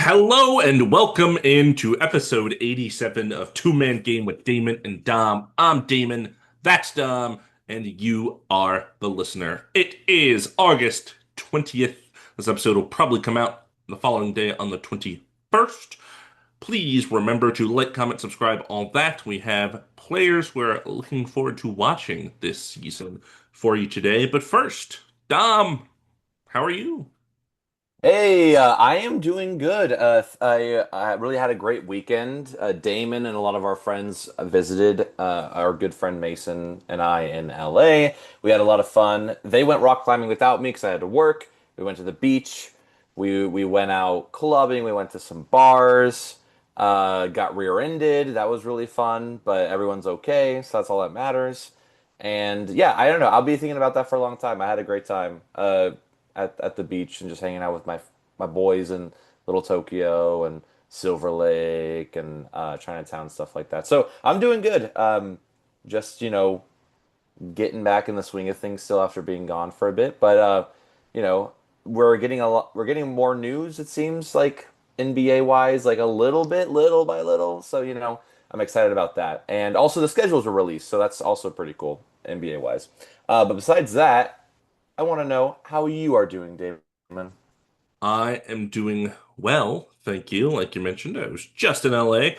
Hello and welcome into episode 87 of Two Man Game with Damon and Dom. I'm Damon, that's Dom, and you are the listener. It is August 20th. This episode will probably come out the following day on the 21st. Please remember to like, comment, subscribe, all that. We have players we're looking forward to watching this season for you today. But first, Dom, how are you? Hey, I am doing good. I really had a great weekend. Damon and a lot of our friends visited our good friend Mason and I in LA. We had a lot of fun. They went rock climbing without me because I had to work. We went to the beach. We went out clubbing. We went to some bars. Got rear-ended. That was really fun, but everyone's okay, so that's all that matters. And yeah, I don't know. I'll be thinking about that for a long time. I had a great time. At the beach and just hanging out with my boys in Little Tokyo and Silver Lake and Chinatown, stuff like that. So I'm doing good. Just getting back in the swing of things still after being gone for a bit, but you know we're getting more news. It seems like NBA wise, like a little bit, little by little. So I'm excited about that, and also the schedules were released, so that's also pretty cool NBA wise. But besides that. I want to know how you are doing, Damon. I am doing well, thank you. Like you mentioned, I was just in LA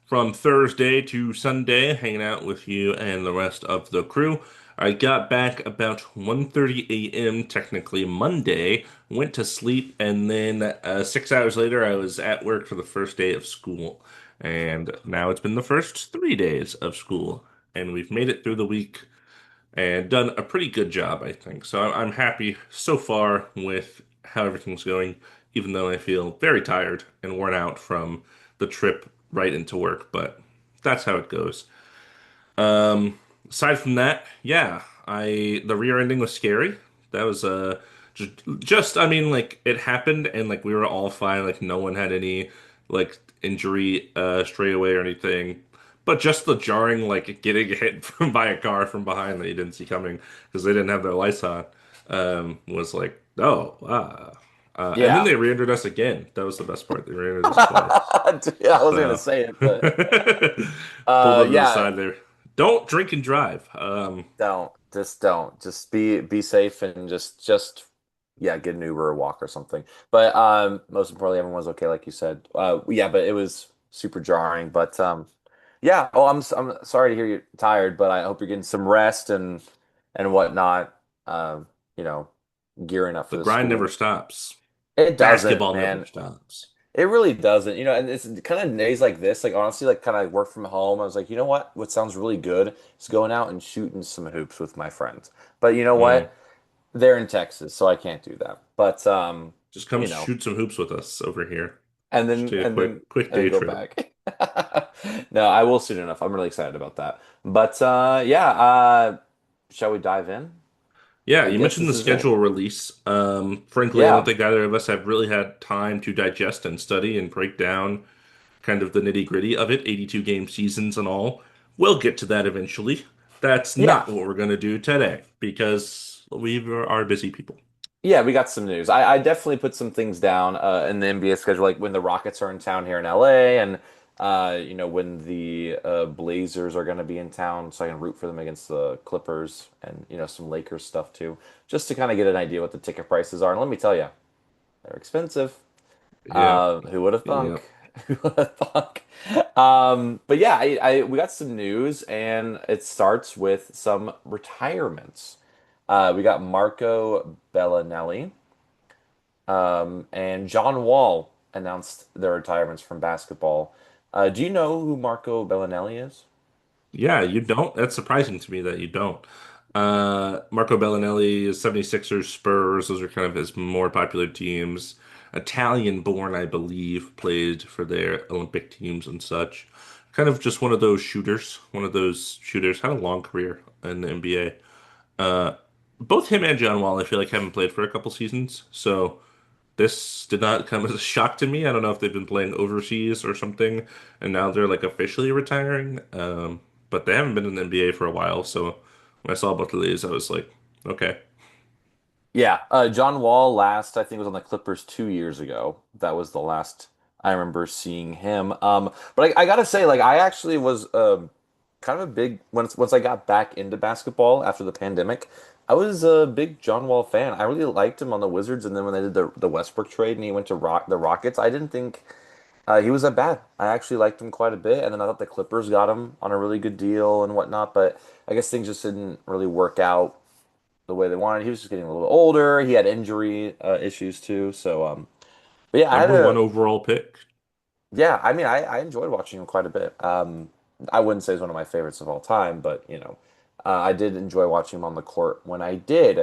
from Thursday to Sunday, hanging out with you and the rest of the crew. I got back about 1:30 a.m., technically Monday, went to sleep, and then 6 hours later, I was at work for the first day of school. And now it's been the first 3 days of school, and we've made it through the week and done a pretty good job, I think. So I'm happy so far with how everything's going, even though I feel very tired and worn out from the trip right into work, but that's how it goes. Aside from that, yeah, I the rear ending was scary. That was just I mean like it happened and like we were all fine, like no one had any like injury straight away or anything. But just the jarring like getting hit by a car from behind that you didn't see coming because they didn't have their lights on was like, oh, ah. And then Yeah. they re-entered us again. That was the best part. They re-entered us twice. Yeah, I wasn't gonna So say it, but pulled over to the yeah, side there. Don't drink and drive. don't. Just be safe and just yeah, get an Uber or walk or something. But most importantly, everyone was okay, like you said. Yeah, but it was super jarring. But yeah. Oh, I'm sorry to hear you're tired, but I hope you're getting some rest and whatnot. You know, gearing up for The the grind never school. stops. It doesn't, Basketball never man. stops. It really doesn't. And it's kind of days like this, like honestly, like kind of work from home. I was like, you know what? What sounds really good is going out and shooting some hoops with my friends. But you know Mm. what? They're in Texas, so I can't do that. But Just come you know, shoot some hoops with us over here. and Just then take a and then quick and then day go trip. back. No, I will soon enough. I'm really excited about that. But yeah, shall we dive in? Yeah, I you guess mentioned the this is it. schedule release. Frankly, I don't Yeah. think either of us have really had time to digest and study and break down kind of the nitty-gritty of it, 82 game seasons and all. We'll get to that eventually. That's Yeah. not what we're going to do today because we are busy people. Yeah, we got some news. I definitely put some things down in the NBA schedule, like when the Rockets are in town here in LA, and when the Blazers are going to be in town, so I can root for them against the Clippers, and some Lakers stuff too, just to kind of get an idea what the ticket prices are. And let me tell you, they're expensive. Yeah. Who would have Yeah. thunk? Who would have thunk? But yeah, we got some news, and it starts with some retirements. We got Marco Bellinelli, and John Wall announced their retirements from basketball. Do you know who Marco Bellinelli is? Yeah, you don't. That's surprising to me that you don't. Marco Belinelli is 76ers, Spurs. Those are kind of his more popular teams. Italian born, I believe, played for their Olympic teams and such. Kind of just one of those shooters. One of those shooters. Had a long career in the NBA. Uh, both him and John Wall, I feel like, haven't played for a couple seasons. So this did not come as a shock to me. I don't know if they've been playing overseas or something, and now they're like officially retiring. But they haven't been in the NBA for a while, so when I saw both of these, I was like, okay, Yeah, John Wall last I think was on the Clippers 2 years ago. That was the last I remember seeing him. But I gotta say, like, I actually was kind of a big once I got back into basketball after the pandemic. I was a big John Wall fan. I really liked him on the Wizards, and then when they did the Westbrook trade and he went to the Rockets, I didn't think he was that bad. I actually liked him quite a bit, and then I thought the Clippers got him on a really good deal and whatnot. But I guess things just didn't really work out the way they wanted. He was just getting a little older. He had injury issues too. But yeah, I had Number one a overall pick. yeah. I mean, I enjoyed watching him quite a bit. I wouldn't say he's one of my favorites of all time, but I did enjoy watching him on the court when I did.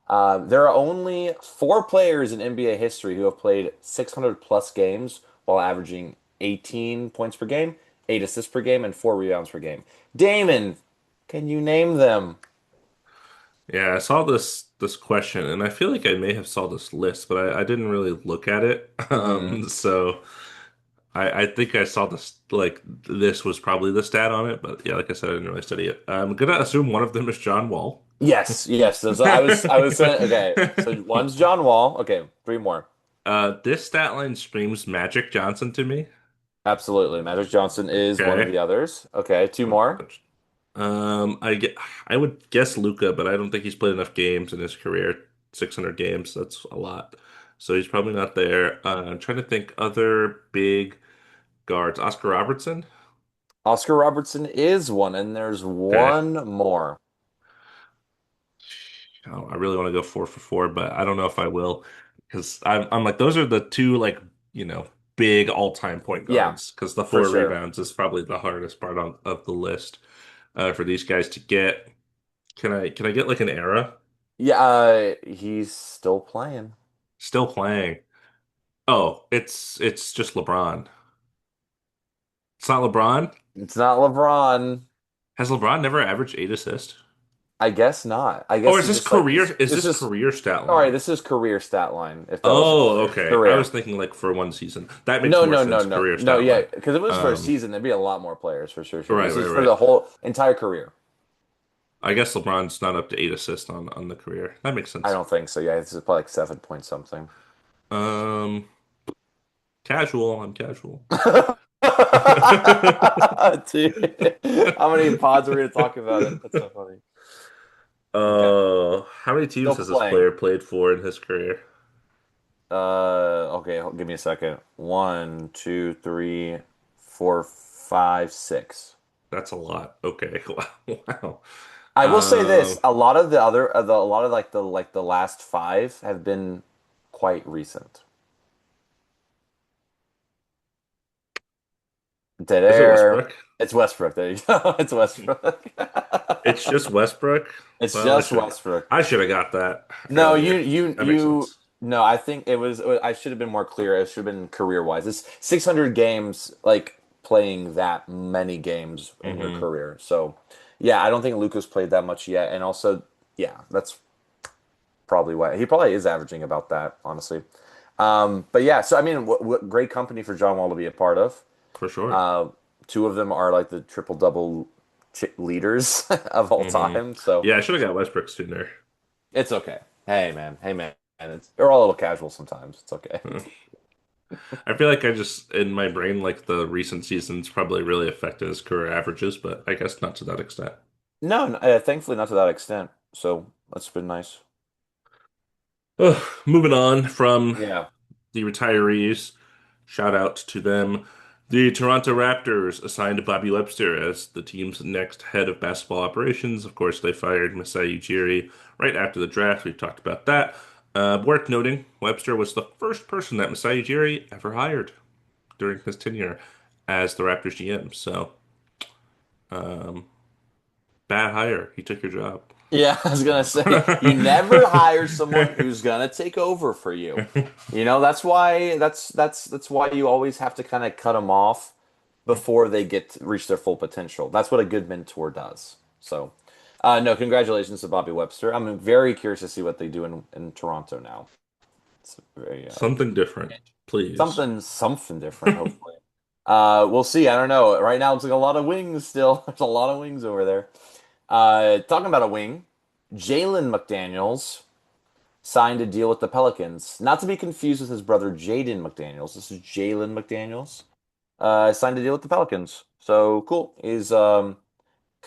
There are only four players in NBA history who have played 600 plus games while averaging 18 points per game, 8 assists per game, and 4 rebounds per game. Damon, can you name them? Yeah, I saw this question, and I feel like I may have saw this list, but I didn't really look at it. Hmm. So I think I saw this like this was probably the stat on it, but yeah, like I said, I didn't really study it. I'm gonna assume one of them is John Wall. Yes, yes. So I was saying okay. So one's John Wall. Okay, three more. This stat line screams Magic Johnson to me. Absolutely. Magic Johnson is one of Okay. the others. Okay, two more. I would guess Luca, but I don't think he's played enough games in his career. 600 games, that's a lot. So he's probably not there. I'm trying to think other big guards. Oscar Robertson? Oscar Robertson is one, and there's Okay. one more. Oh, I really want to go 4 for 4, but I don't know if I will because I'm like those are the two like big all-time point Yeah, guards because the for four sure. rebounds is probably the hardest part of the list for these guys to get. Can I get like an era? Yeah, he's still playing. Still playing. Oh, it's just LeBron. It's not LeBron. It's not LeBron. Has LeBron never averaged 8 assists? I guess not. I Or guess is he this just like career? Is it's this just career stat sorry, line? this is career stat line, if that wasn't Oh, clear. okay. I was Career. thinking like for one season. That makes No, more no, no, sense. no. Career No, stat yeah, line. because if it was for a Um, season, there'd be a lot more players for sure. right, This right, is for right. the whole entire career. I guess LeBron's not up to 8 assists on the career. That makes I sense. don't think so. Yeah, this is probably like 7 point something. Um, Casual. I'm casual. Dude, how many pods are we gonna talk about it? That's so funny. Okay, How many teams still has this playing. player played for in his career? Okay, give me a second. One, two, three, four, five, six. That's a lot. Okay. Wow. I will say this: Um, a lot of the other, a lot of like the last five have been quite recent. Dead is it air. Westbrook? It's Westbrook. There you go. It's Westbrook. It's just Westbrook. It's Well, just Westbrook. I should have got that No, you earlier. you That makes you sense. no, I think it was I should have been more clear. It should have been career wise. It's 600 games like playing that many games in your Hmm. career. So, yeah, I don't think Luka's played that much yet and also yeah, that's probably why he probably is averaging about that, honestly. But yeah, so I mean, what great company for John Wall to be a part of. For sure. Uh, two of them are like the triple double leaders of all Hmm. time. So, Yeah, I should have got Westbrook sooner. it's okay. Hey man, hey man, and they're all a little casual sometimes. It's okay. Uh, I feel like I just in my brain like the recent seasons probably really affected his career averages, but I guess not to that extent. No, thankfully not to that extent. So that's been nice. Moving on from Yeah. the retirees, shout out to them. The Toronto Raptors assigned Bobby Webster as the team's next head of basketball operations. Of course, they fired Masai Ujiri right after the draft. We've talked about that. Worth noting, Webster was the first person that Masai Ujiri ever hired during his tenure as the Raptors GM. So, um, bad hire. He took your job. Yeah, I was gonna say you never Uh, hire someone who's gonna take over for you. That's why that's why you always have to kind of cut them off before they get to reach their full potential. That's what a good mentor does. So, no, congratulations to Bobby Webster. I'm very curious to see what they do in Toronto now. It's very Something different, please. something different, hopefully. We'll see. I don't know. Right now, it's like a lot of wings still. There's a lot of wings over there. Talking about a wing, Jalen McDaniels. signed a deal with the Pelicans. Not to be confused with his brother Jaden McDaniels. This is Jalen McDaniels. Signed a deal with the Pelicans. So cool. He's kind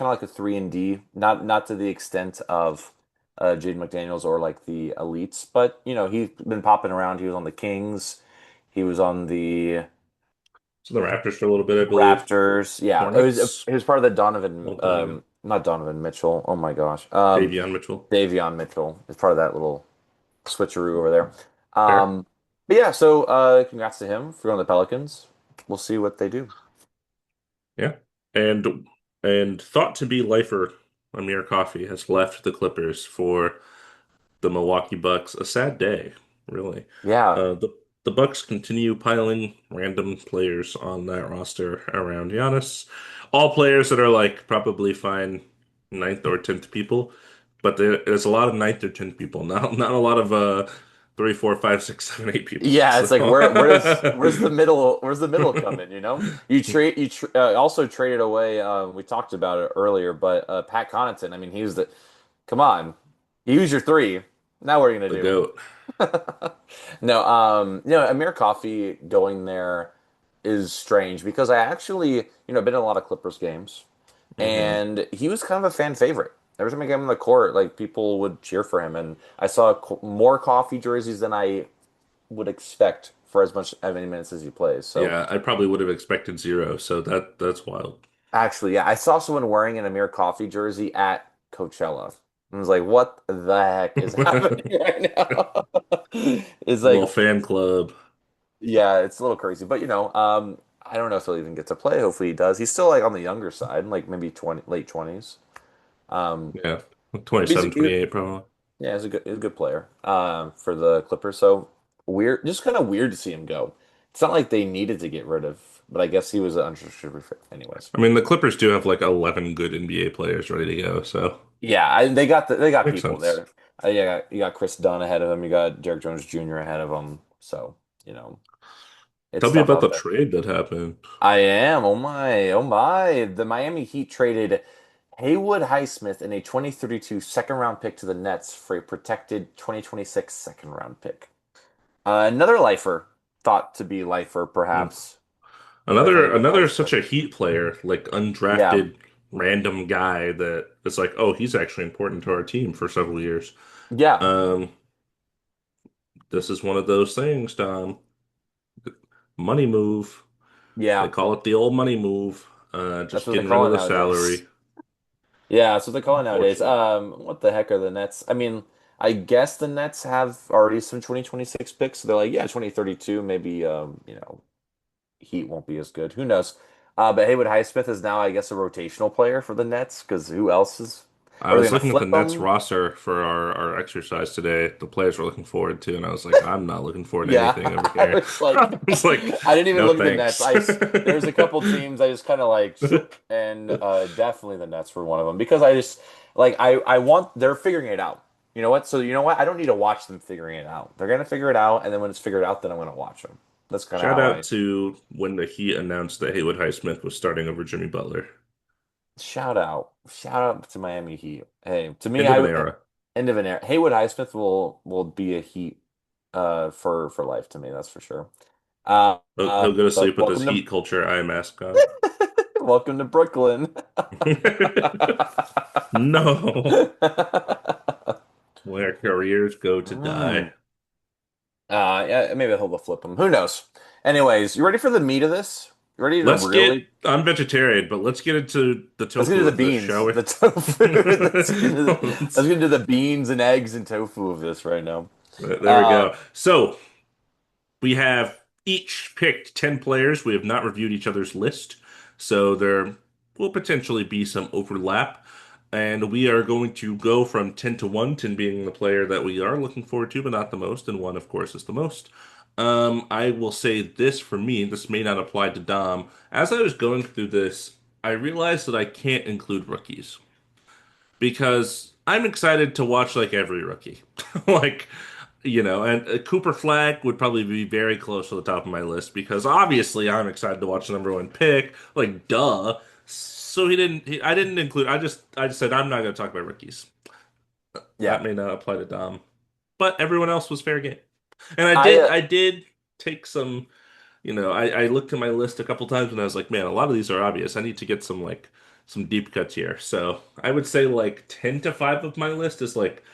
of like a 3 and D, not to the extent of Jaden McDaniels or like the elites, but he's been popping around. He was on the Kings. He was on the So the Raptors for a little bit, I believe. Raptors. Yeah, Hornets, it was part of the a Donovan, long time ago. not Donovan Mitchell. Oh my gosh, Davion Mitchell. Davion Mitchell is part of that little switcheroo over there. Fair. But yeah, so congrats to him for going to the Pelicans. We'll see what they do. Yeah. And thought to be lifer Amir Coffey has left the Clippers for the Milwaukee Bucks. A sad day, really. Yeah, The Bucks continue piling random players on that roster around Giannis. All players that are like probably fine ninth or tenth people, but there's a lot of ninth or tenth people, not a lot of three, four, five, six, seven, eight people. yeah. So It's like where's the middle come in? Also traded away. We talked about it earlier, but Pat Connaughton. I mean, he was the come on, he was your three. Now what are you gonna the do? GOAT. No, Amir Coffey going there is strange because I actually, been in a lot of Clippers games, Hmm. and he was kind of a fan favorite. Every time I came on the court, like people would cheer for him, and I saw more Coffee jerseys than I would expect for as many minutes as he plays. So Yeah, I probably would have expected zero, so that's wild. actually, yeah, I saw someone wearing an Amir Coffee jersey at Coachella. I was like, what the heck is happening right now? It's Little like fan club. yeah, it's a little crazy, but I don't know if he'll even get to play. Hopefully he does. He's still like on the younger side, like maybe 20, late 20s. Um, Yeah, but 27, 28 probably. yeah, he's a good player for the Clippers. So weird, just kind of weird to see him go. It's not like they needed to get rid of, but I guess he was an unrestricted free anyways. I mean, the Clippers do have like 11 good NBA players ready to go, so Yeah, they got makes people sense. there. Yeah, you got Chris Dunn ahead of him. You got Derrick Jones Jr. ahead of him. So you know it's Tell me tough about out the there. trade that happened. I am. Oh my. Oh my. The Miami Heat traded Haywood Highsmith and a 2032 second round pick to the Nets for a protected 2026 second round pick. Another lifer, thought to be lifer Hmm. perhaps, with Another Haywood another such Highsmith. a Heat player, like Yeah. undrafted random guy that it's like, oh, he's actually important to our team for several years. Yeah. Um, this is one of those things, Tom. Money move. They Yeah. call it the old money move. That's Just what they getting rid call of it the nowadays. salary, Yeah, that's what they call it nowadays. unfortunately. What the heck are the Nets? I mean, I guess the Nets have already some 2026 picks. So they're like, yeah, 2032, maybe Heat won't be as good. Who knows? But Haywood Highsmith is now, I guess, a rotational player for the Nets because who else is? I Are they was going to looking at the flip Nets him? roster for our exercise today. The players were looking forward to, and I was like, I'm not looking forward to Yeah, anything over I here. was like, I was like, I didn't even no look at the Nets. thanks. There's a couple teams I just kind of like swoop, and definitely the Nets were one of them because I just like I want they're figuring it out. You know what? So you know what? I don't need to watch them figuring it out. They're gonna figure it out, and then when it's figured out, then I'm gonna watch them. That's kind of Shout how out I to when the Heat announced that Haywood Highsmith was starting over Jimmy Butler. shout out to Miami Heat. Hey, to me, End of an I era. end of an era. Haywood Highsmith will be a Heat for life to me. That's for sure. He'll go to But sleep with his Heat culture eye mask on. welcome to Brooklyn. No, where careers go to Mm. die. Yeah, maybe he'll flip him. Who knows? Anyways, you ready for the meat of this? You ready to Let's get. really? I'm vegetarian, but let's get into the Let's get into tofu the of this, beans, shall we? the tofu. Let's get into the beans and eggs and tofu of this right now. There we Uh, go. So we have each picked 10 players. We have not reviewed each other's list, so there will potentially be some overlap. And we are going to go from 10 to 1, 10 being the player that we are looking forward to, but not the most, and 1, of course, is the most. I will say this for me, this may not apply to Dom. As I was going through this, I realized that I can't include rookies because I'm excited to watch like every rookie. Like, and Cooper Flag would probably be very close to the top of my list because obviously I'm excited to watch the number one pick. Like, duh. So I didn't include, I just said I'm not going to talk about rookies. That yeah. may not apply to Dom. but everyone else was fair game. And I I did take some, I looked at my list a couple times and I was like, man, a lot of these are obvious. I need to get some some deep cuts here. So I would say like 10 to 5 of my list is like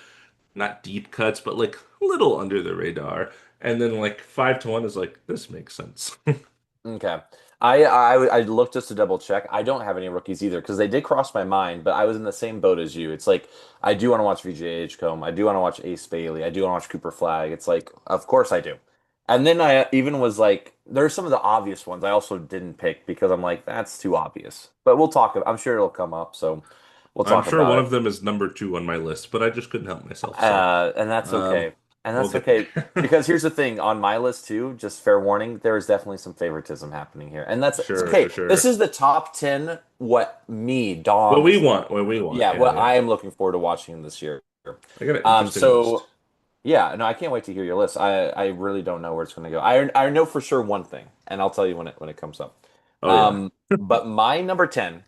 not deep cuts, but like a little under the radar. And then like 5 to 1 is like, this makes sense. Okay. I looked just to double check. I don't have any rookies either because they did cross my mind, but I was in the same boat as you. It's like I do want to watch VJ Edgecombe. I do want to watch Ace Bailey. I do want to watch Cooper Flag. It's like, of course I do. And then I even was like, there's some of the obvious ones I also didn't pick because I'm like, that's too obvious. But we'll talk. I'm sure it'll come up, so we'll I'm talk sure about one it. of them is number 2 on my list, but I just couldn't help myself. So, And that's um, okay. And we'll that's get okay. there. Because here's the thing, on my list too, just fair warning, there is definitely some favoritism happening here. And that's it's Sure, okay. for This sure. is the top 10 what me, What Dom, we is want, what we want. yeah, Yeah, what yeah. I am looking forward to watching this year. I got an interesting list. So yeah, no, I can't wait to hear your list. I really don't know where it's gonna go. I know for sure one thing, and I'll tell you when it comes up. Oh yeah. But my number 10,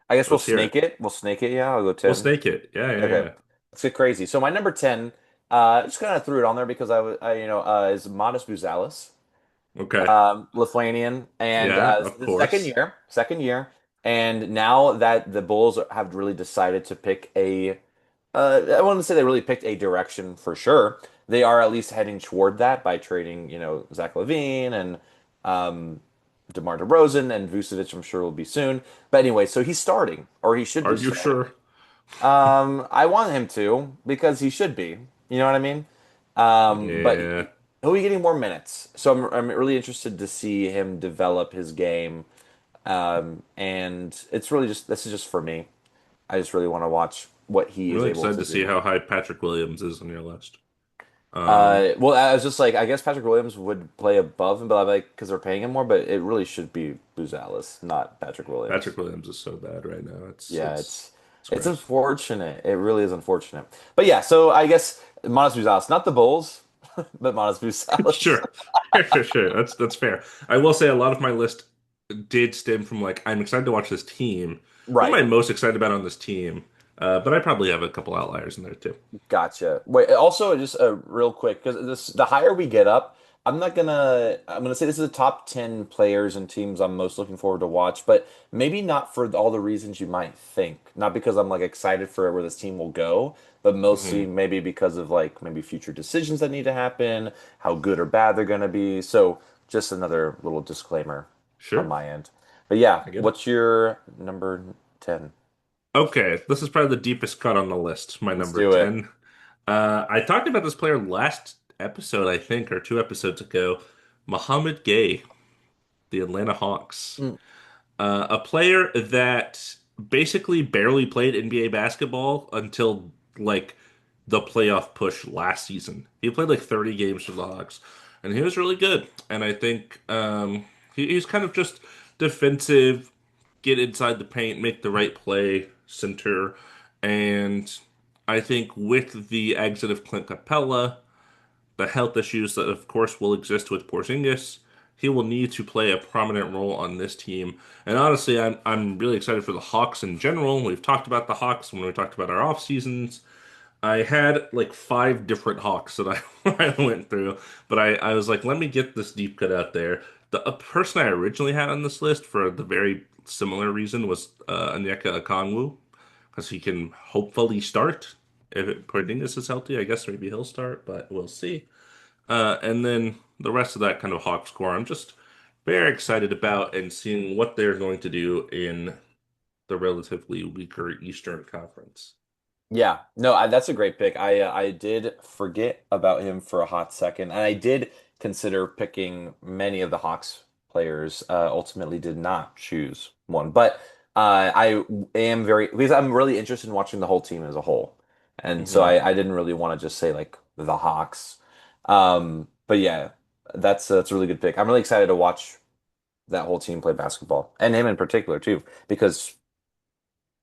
I guess we'll Let's hear it. snake it. We'll snake it, yeah, I'll go We'll 10. snake it. Yeah, yeah, Okay, yeah. let's get crazy. So my number 10, just kind of threw it on there because is Modest Buzalis, Okay. Lithuanian, and Yeah, this is of the second course. year, second year, and now that the Bulls have really decided to pick I wouldn't say they really picked a direction for sure. They are at least heading toward that by trading, Zach LaVine and um, DeMar DeRozan and Vucevic. I'm sure will be soon. But anyway, so he's starting, or he should Are be you starting. sure? I want him to because he should be. You know what I mean? But Yeah. he'll be getting more minutes, so I'm really interested to see him develop his game. And it's really just this is just for me. I just really want to watch what he I'm is really able excited to to see do. how high Patrick Williams is on your list. Um, Well, I was just like, I guess Patrick Williams would play above him, but I'm like, because they're paying him more, but it really should be Booz Allis, not Patrick Patrick Williams. Williams is so bad right now. Yeah, It's it's gross. unfortunate. It really is unfortunate. But yeah, so I guess Manas Booz Allis, not the Bulls, but Manas Booz Allis. Sure. Sure. That's fair. I will say a lot of my list did stem from like I'm excited to watch this team. Who am Right. I most excited about on this team? But I probably have a couple outliers in there too. Gotcha. Wait, also just real quick, because this the higher we get up, I'm gonna say this is the top 10 players and teams I'm most looking forward to watch, but maybe not for all the reasons you might think. Not because I'm like excited for where this team will go, but mostly Hmm. maybe because of like maybe future decisions that need to happen, how good or bad they're gonna be. So just another little disclaimer on Sure. my end. But yeah, I get it. what's your number 10? Okay, this is probably the deepest cut on the list, my Let's number do it. 10. I talked about this player last episode, I think, or 2 episodes ago. Mohammed Gay, the Atlanta Hawks. Mm. A player that basically barely played NBA basketball until like the playoff push last season. He played like 30 games for the Hawks, and he was really good. And I think he's kind of just defensive, get inside the paint, make the right play, center. And I think with the exit of Clint Capella, the health issues that, of course, will exist with Porzingis, he will need to play a prominent role on this team. And honestly, I'm really excited for the Hawks in general. We've talked about the Hawks when we talked about our off seasons. I had like 5 different Hawks that I went through, but I was like, let me get this deep cut out there. The person I originally had on this list for the very similar reason was Onyeka Okongwu, because he can hopefully start. If Porzingis is healthy, I guess maybe he'll start, but we'll see. And then the rest of that kind of Hawks core, I'm just very excited about and seeing what they're going to do in the relatively weaker Eastern Conference. Yeah, no, that's a great pick. I did forget about him for a hot second, and I did consider picking many of the Hawks players. Ultimately, did not choose one, but I am very because I'm really interested in watching the whole team as a whole, and so Hmm. I didn't really want to just say like the Hawks. But yeah, that's a really good pick. I'm really excited to watch that whole team play basketball, and him in particular too, because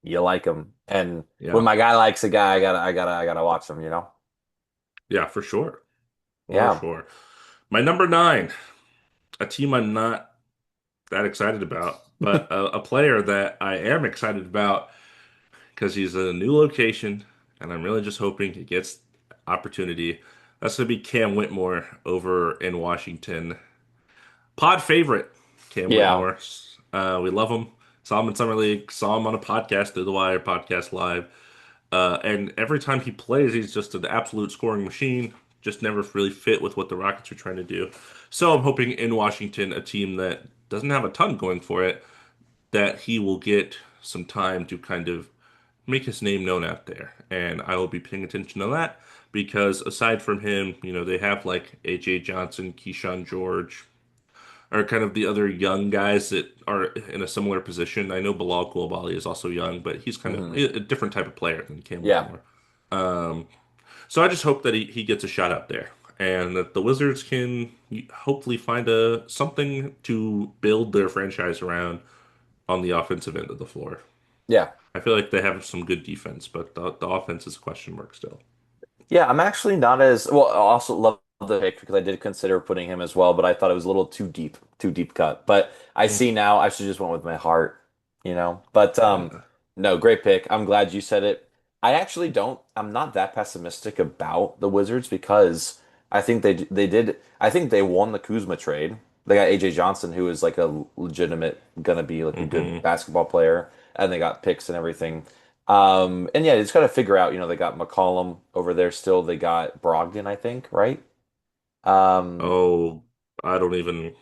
you like him. And when Yeah. my guy likes a guy, I gotta watch him, you know? Yeah, for sure. For Yeah. sure. My number 9, a team I'm not that excited about, but a player that I am excited about because he's in a new location, and I'm really just hoping he gets opportunity. That's gonna be Cam Whitmore over in Washington. Pod favorite, Cam Yeah. Whitmore. We love him. Saw him in Summer League. Saw him on a podcast, Through the Wire podcast live. And every time he plays, he's just an absolute scoring machine. Just never really fit with what the Rockets are trying to do. So I'm hoping in Washington, a team that doesn't have a ton going for it, that he will get some time to kind of make his name known out there. And I will be paying attention to that because aside from him, they have like AJ Johnson, Keyshawn George, are kind of the other young guys that are in a similar position. I know Bilal Coulibaly is also young, but he's kind of Hmm. a different type of player than Cam Yeah. Whitmore. So I just hope that he gets a shot out there and that the Wizards can hopefully find a something to build their franchise around on the offensive end of the floor. Yeah. I feel like they have some good defense, but the offense is a question mark still. Yeah, I'm actually not as well. I also love the pick because I did consider putting him as well, but I thought it was a little too deep cut. But I Mm, see now I should just went with my heart, you know. But yeah. no, great pick. I'm glad you said it. I actually don't. I'm not that pessimistic about the Wizards because I think they did. I think they won the Kuzma trade. They got AJ Johnson, who is like a legitimate, gonna be like a good Hmm. basketball player, and they got picks and everything. And yeah, just got to figure out, they got McCollum over there still. They got Brogdon, I think, right? Um, Oh, I don't even.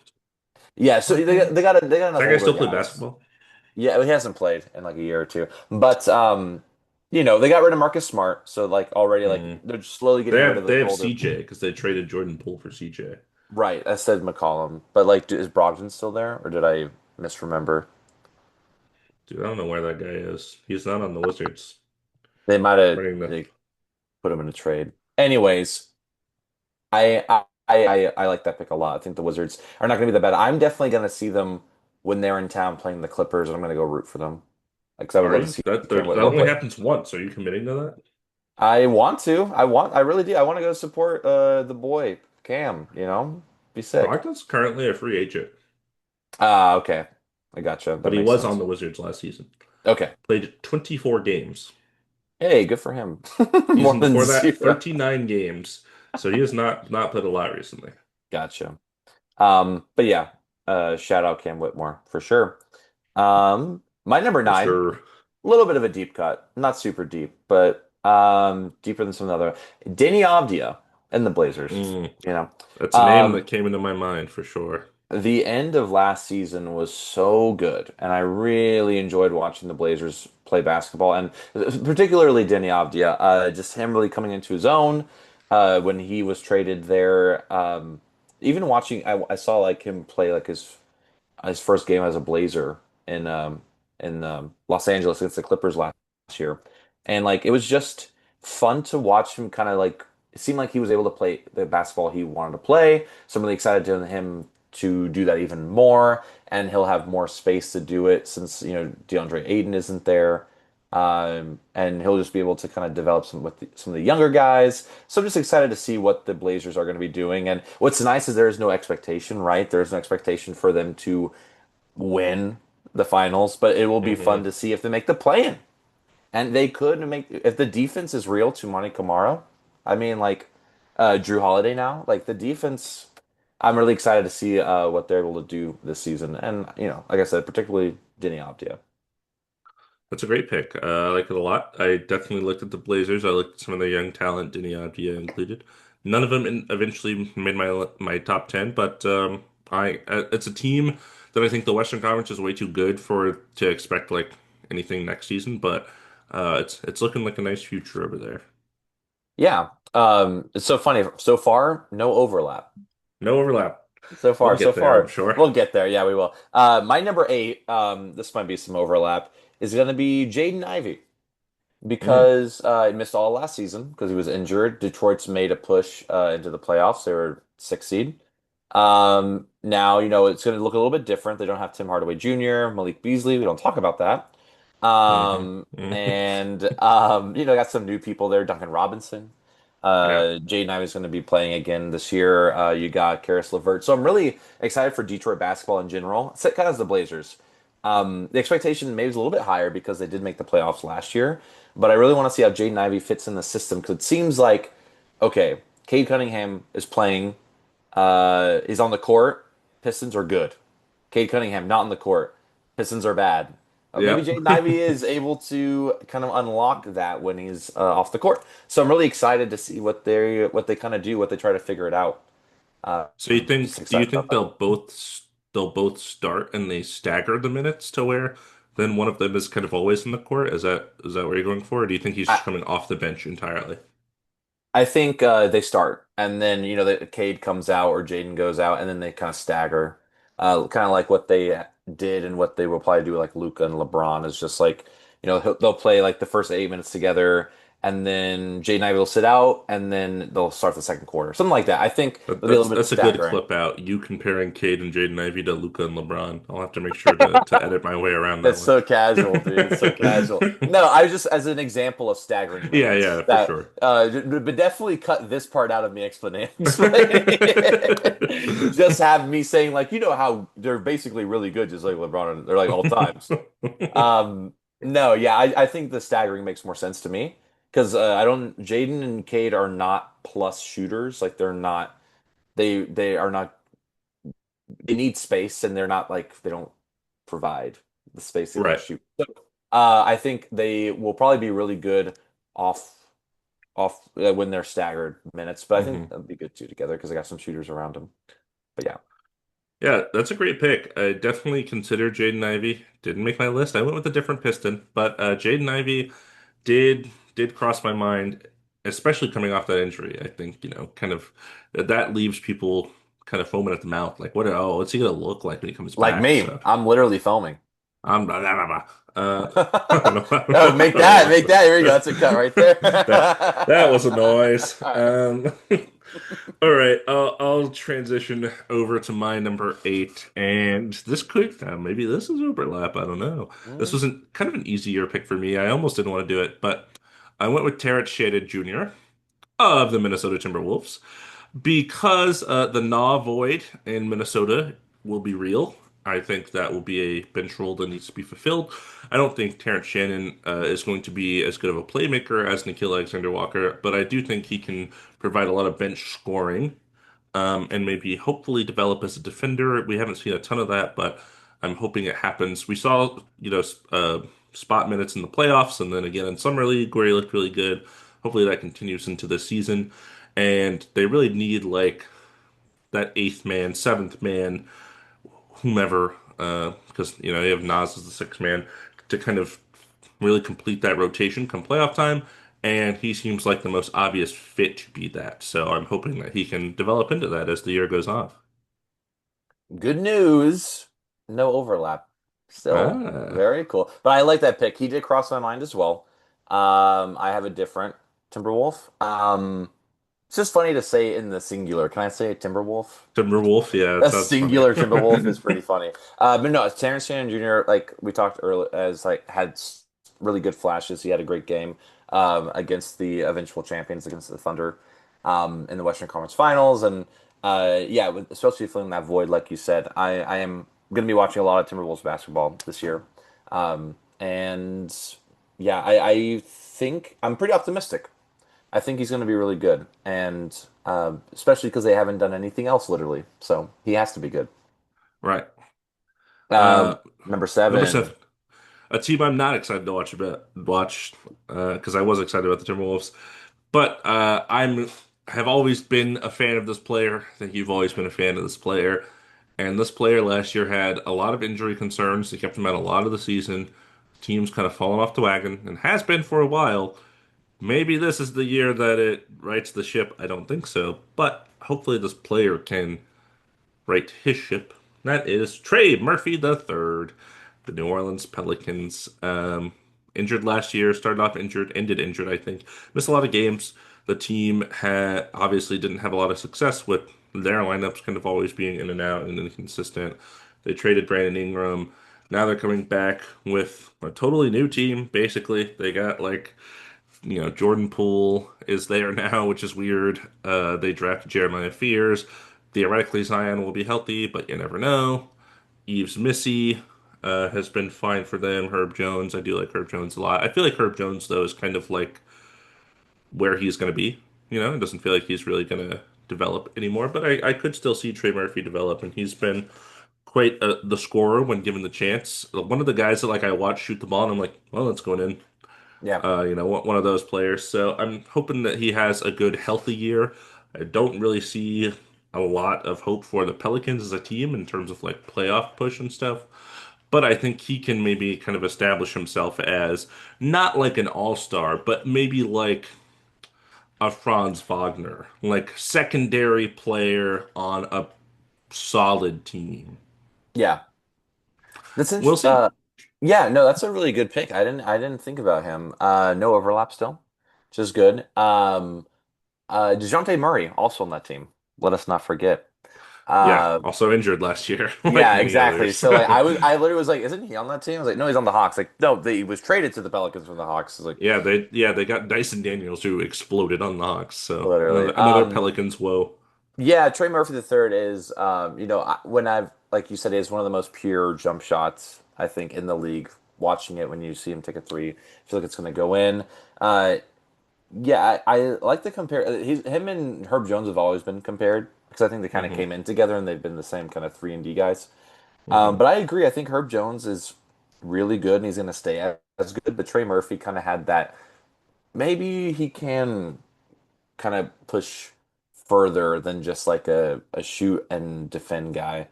yeah, so What? they got Does enough that guy older still play guys. basketball? Yeah, he hasn't played in like a year or two. But they got rid of Marcus Smart, so like already like Mm. they're slowly They getting rid have of they the have older. CJ because they traded Jordan Poole for CJ. Right, I said McCollum, but like is Brogdon still there or did I misremember? Dude, I don't know where that guy is. He's not on the Wizards. They might have Running the they put him in a trade. Anyways, I like that pick a lot. I think the Wizards are not going to be the bad. I'm definitely going to see them when they're in town playing the Clippers, and I'm going to go root for them because I would Are love to you? see Cam That Whitmore only play. happens once. Are you committing to that? I want to. I really do. I want to go support the boy Cam. Be sick. Brogdon's currently a free agent, Ah, okay. I gotcha. That but he makes was on sense. the Wizards last season. Okay. Played 24 games. Hey, good for him. More Season than before that, zero. 39 games. So he has not played a lot recently, Gotcha. But yeah, shout out Cam Whitmore for sure. My number for nine. sure. A little bit of a deep cut, not super deep, but deeper than some other. Denny Avdia and the Blazers. Mm, You know, that's a name that um, came into my mind for sure. the end of last season was so good, and I really enjoyed watching the Blazers play basketball, and particularly Denny Avdia. Just him really coming into his own when he was traded there. Even watching, I saw like him play like his first game as a Blazer in Los Angeles against the Clippers last year, and like it was just fun to watch him kind of like it seemed like he was able to play the basketball he wanted to play. So I'm really excited to him to do that even more, and he'll have more space to do it since DeAndre Ayton isn't there. And he'll just be able to kind of develop some of the younger guys. So I'm just excited to see what the Blazers are going to be doing. And what's nice is there is no expectation, right? There's no expectation for them to win the finals, but it will be fun Hmm. to see if they make the play-in. And they could make if the defense is real to Monty Kamara. I mean, like Drew Holiday now, like the defense. I'm really excited to see what they're able to do this season, and like I said, particularly Denny Avdia. That's a great pick. I like it a lot. I definitely looked at the Blazers. I looked at some of their young talent, Deni Avdija included. None of them eventually made my top 10, but it's a team that I think the Western Conference is way too good for to expect like anything next season, but it's looking like a nice future over there. Yeah, it's so funny. So far, no overlap. No overlap. So I'll far, so get there, I'm far. sure. We'll get there. Yeah, we will. My number eight. This might be some overlap. Is going to be Jaden Ivey. Mm, Because he missed all last season because he was injured. Detroit's made a push into the playoffs. They were sixth seed. Now, it's going to look a little bit different. They don't have Tim Hardaway Jr., Malik Beasley. We don't talk about that. hmm. Hmm. And got some new people there. Duncan Robinson. Yeah, Jaden Ivey's going to be playing again this year. You got Karis LeVert. So I'm really excited for Detroit basketball in general. It's kind of as the Blazers. The expectation maybe is a little bit higher because they did make the playoffs last year, but I really want to see how Jaden Ivey fits in the system because it seems like, okay, Cade Cunningham is playing, is on the court, Pistons are good. Cade Cunningham not on the court, Pistons are bad. Maybe Yep. Jaden Ivey is able to kind of unlock that when he's off the court. So I'm really excited to see what they kind of do, what they try to figure it out. So you Just think do you excited about think that. they'll both start and they stagger the minutes to where then one of them is kind of always in the court? Is that what you're going for? Or do you think he's I, just coming off the bench entirely? I think they start, and then the Cade comes out or Jaden goes out, and then they kind of stagger, kind of like what they did and what they will probably do with like Luca and LeBron is just like they'll play like the first 8 minutes together, and then Jaden Ivey will sit out, and then they'll start the second quarter, something like that. I think But there'll be a that's little bit of that's a good staggering. clip out. You comparing Cade and Jaden Ivey to Luca and LeBron. I'll have to make sure to edit my way around that That's one. so casual, dude. It's so casual. No, I was just as an example of staggering Yeah, minutes yeah, for that, sure. but definitely cut this part out of me explaining. Just have me saying like, how they're basically really good, just like LeBron. They're like all times. Um, no, yeah, I think the staggering makes more sense to me because I don't. Jaden and Cade are not plus shooters. Like they're not. They are not. They need space, and they're not like they don't provide the space they got to Right. shoot. So, I think they will probably be really good off when they're staggered minutes, but I think hmm that'll be good too together because I got some shooters around them. But yeah, Yeah, that's a great pick. I definitely considered Jaden Ivey. Didn't make my list. I went with a different Piston, but Jaden Ivey did cross my mind, especially coming off that injury. I think, kind of that leaves people kind of foaming at the mouth, like, what's he gonna look like when he comes like back? me, So I'm literally foaming. I'm blah, blah, blah, blah. I don't know. I don't Oh, know. I make don't know that, what make that. Here we go. That's a cut right there. that was a noise. All right. All right, I'll transition over to my number eight, and this could maybe this is overlap. I don't know. This Mm. was kind of an easier pick for me. I almost didn't want to do it, but I went with Terrence Shaded Jr. of the Minnesota Timberwolves because the Naw void in Minnesota will be real. I think that will be a bench role that needs to be fulfilled. I don't think Terrence Shannon is going to be as good of a playmaker as Nickeil Alexander-Walker, but I do think he can provide a lot of bench scoring and maybe hopefully develop as a defender. We haven't seen a ton of that, but I'm hoping it happens. We saw, spot minutes in the playoffs and then again in Summer League where he looked really good. Hopefully that continues into this season. And they really need like that eighth man, seventh man, whomever, because you have Nas as the sixth man to kind of really complete that rotation come playoff time. And he seems like the most obvious fit to be that. So I'm hoping that he can develop into that as the year goes on. Good news. No overlap. Still Ah, very cool. But I like that pick. He did cross my mind as well. I have a different Timberwolf. It's just funny to say in the singular. Can I say Timberwolf? Timberwolf, yeah, it A sounds funny. singular Timberwolf is pretty funny. But no, Terrence Shannon Jr., like we talked earlier, as like had really good flashes. He had a great game against the eventual champions, against the Thunder, in the Western Conference Finals. And yeah, especially filling that void, like you said, I am going to be watching a lot of Timberwolves basketball this year. And yeah, I think I'm pretty optimistic. I think he's going to be really good, and especially because they haven't done anything else, literally. So he has to be good. Right. Um, Uh, number Number seven. seven. A team I'm not excited to watch because I was excited about the Timberwolves, but I'm have always been a fan of this player. I think you've always been a fan of this player, and this player last year had a lot of injury concerns. They kept him out a lot of the season. Team's kind of fallen off the wagon and has been for a while. Maybe this is the year that it rights the ship. I don't think so, but hopefully this player can right his ship. That is Trey Murphy the third, the New Orleans Pelicans. Injured last year, started off injured, ended injured, I think. Missed a lot of games. The team had obviously didn't have a lot of success with their lineups kind of always being in and out and inconsistent. They traded Brandon Ingram. Now they're coming back with a totally new team, basically. They got like Jordan Poole is there now, which is weird. They drafted Jeremiah Fears. Theoretically, Zion will be healthy, but you never know. Eves Missy has been fine for them. Herb Jones, I do like Herb Jones a lot. I feel like Herb Jones, though, is kind of like where he's going to be. It doesn't feel like he's really going to develop anymore. But I could still see Trey Murphy develop, and he's been quite the scorer when given the chance. One of the guys that like I watch shoot the ball, and I'm like, well, that's going in. Yeah. One of those players. So I'm hoping that he has a good, healthy year. I don't really see a lot of hope for the Pelicans as a team in terms of like playoff push and stuff. But I think he can maybe kind of establish himself as not like an all-star, but maybe like a Franz Wagner, like secondary player on a solid team. Yeah. That's We'll interesting. see. Yeah, no, that's a really good pick. I didn't think about him. No overlap still, which is good. DeJounte Murray also on that team. Let us not forget. Yeah, Uh, also injured last year, like yeah, many exactly. others. So like I literally was like, isn't he on that team? I was like, no, he's on the Hawks. Like, no, he was traded to the Pelicans from the Hawks. I was like, Yeah, they got Dyson Daniels who exploded on the Hawks. So literally. another Pelicans woe. Yeah, Trey Murphy the third is, when I've, like you said, is one of the most pure jump shots, I think, in the league. Watching it when you see him take a three, I feel like it's going to go in. Uh, yeah, I like to compare. Him and Herb Jones have always been compared because I think they kind of Hmm. came in together and they've been the same kind of 3 and D guys. Hmm. But I agree. I think Herb Jones is really good and he's going to stay as good. But Trey Murphy kind of had that. Maybe he can kind of push further than just like a shoot and defend guy.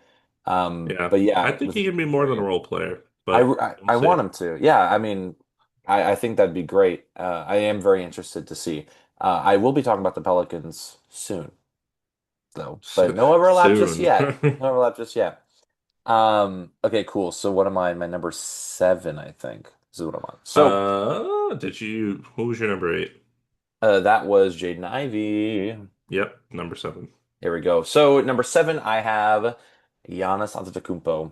Yeah, But I yeah, think with he can be more than a Murray, role player, I, but I we'll I see. want him to. Yeah, I mean, I think that'd be great. I am very interested to see. I will be talking about the Pelicans soon, though, but no overlap just Soon. yet. No overlap just yet. Okay, cool. So what am I? My number seven, I think. This is what I'm on. So Who was your number eight? that was Jaden Ivey. Yep, number seven. Here we go. So number seven, I have Giannis Antetokounmpo.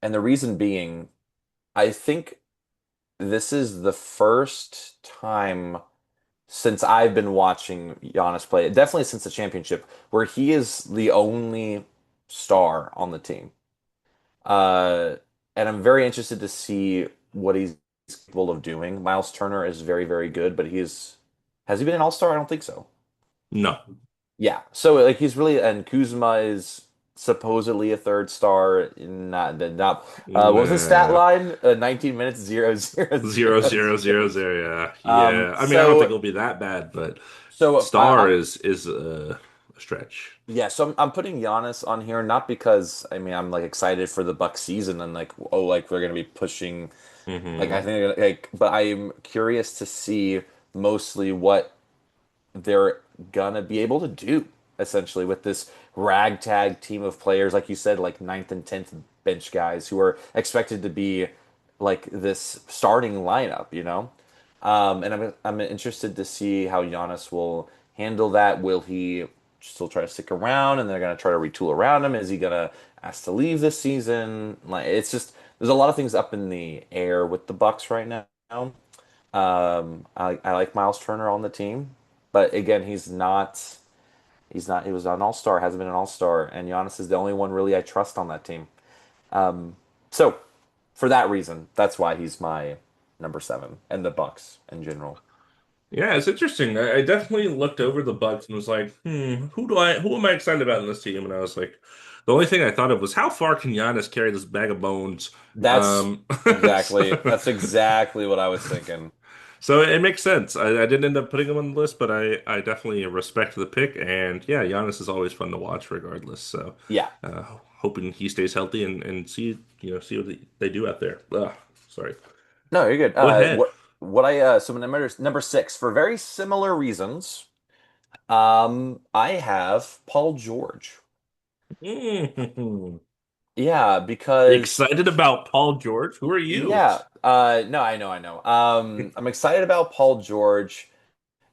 And the reason being, I think this is the first time since I've been watching Giannis play, definitely since the championship, where he is the only star on the team. Uh, and I'm very interested to see what he's capable of doing. Miles Turner is very, very good, but has he been an all-star? I don't think so. No. Yeah. So like he's really and Kuzma is supposedly a third star. Not what was his stat Nah. line? 19 minutes, 0, 0, 0, Zero, zero, 0. zero, zero. Yeah, yeah. I mean, I don't think So it'll be that bad, but I'm star is a stretch. yeah. So I'm putting Giannis on here not because I mean I'm like excited for the Bucks season and like oh like we're gonna be pushing like I Hmm. think like but I'm curious to see mostly what they're gonna be able to do essentially with this ragtag team of players, like you said, like ninth and 10th bench guys who are expected to be like this starting lineup, you know? And I'm interested to see how Giannis will handle that. Will he still try to stick around and they're gonna try to retool around him? Is he gonna ask to leave this season? Like it's just there's a lot of things up in the air with the Bucks right now. I like Miles Turner on the team, but again, he was an all-star, hasn't been an all-star, and Giannis is the only one really I trust on that team. So for that reason, that's why he's my number seven and the Bucks in general. Yeah, it's interesting. I definitely looked over the Bucks and was like, who am I excited about in this team? And I was like, the only thing I thought of was how far can Giannis carry this bag of bones? That's Um, so, that's exactly what I was thinking. so it makes sense. I didn't end up putting him on the list, but I definitely respect the pick. And yeah, Giannis is always fun to watch regardless. So, Yeah. uh, hoping he stays healthy and see what they do out there. Ugh, sorry. No, you're good. Go ahead. What I so my number six for very similar reasons. I have Paul George. Mm. Yeah, because Excited about Paul George? Who are you? yeah, no, I know. I'm excited about Paul George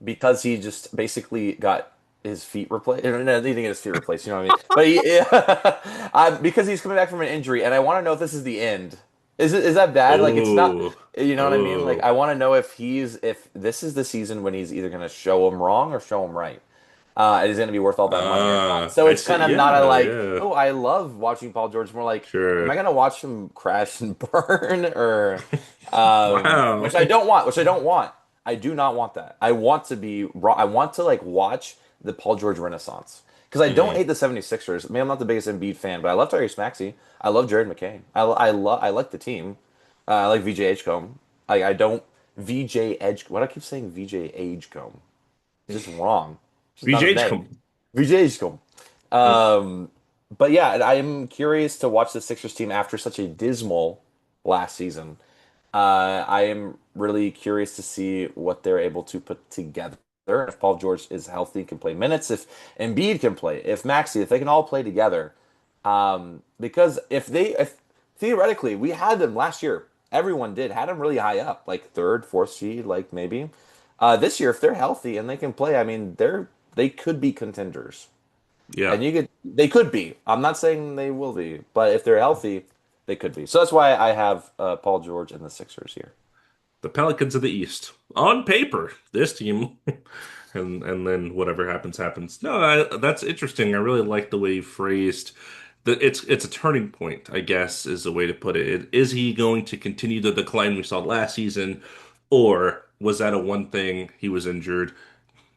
because he just basically got his feet replaced. No, he didn't get his feet replaced. You know what I mean? But because he's coming back from an injury, and I want to know if this is the end. Is that bad? Like it's not. Oh, You know what I mean? Like oh, I want to know if this is the season when he's either going to show him wrong or show him right. And is going to be worth all that money or not. So I it's see. kind of not a Yeah, like, yeah, oh, I love watching Paul George. More like, am I sure. going to watch him crash and burn or, Wow. which I don't want. Which I don't want. I do not want that. I want to be raw. I want to like watch the Paul George Renaissance. Because I don't Hmm. hate the 76ers. I mean, I'm not the biggest Embiid fan, but I love Tyrese Maxey. I love Jared McCain. I like the team. I like VJ Edgecombe. I don't VJ Edge. What I keep saying VJ Edgecombe. It's just wrong. It's just not his VJ's name. come. VJ Edgecombe. Um, but yeah, I am curious to watch the Sixers team after such a dismal last season. I am really curious to see what they're able to put together. If Paul George is healthy and can play minutes, if Embiid can play, if Maxey, if they can all play together. Because if theoretically we had them last year, everyone did had them really high up, like third, fourth seed, like maybe. This year, if they're healthy and they can play, I mean, they could be contenders, Yeah. and they could be. I'm not saying they will be, but if they're healthy, they could be. So that's why I have Paul George and the Sixers here. The Pelicans of the East. On paper, this team, and then whatever happens, happens. No, that's interesting. I really like the way you phrased that. It's a turning point, I guess, is the way to put it. Is he going to continue the decline we saw last season, or was that a one thing? He was injured,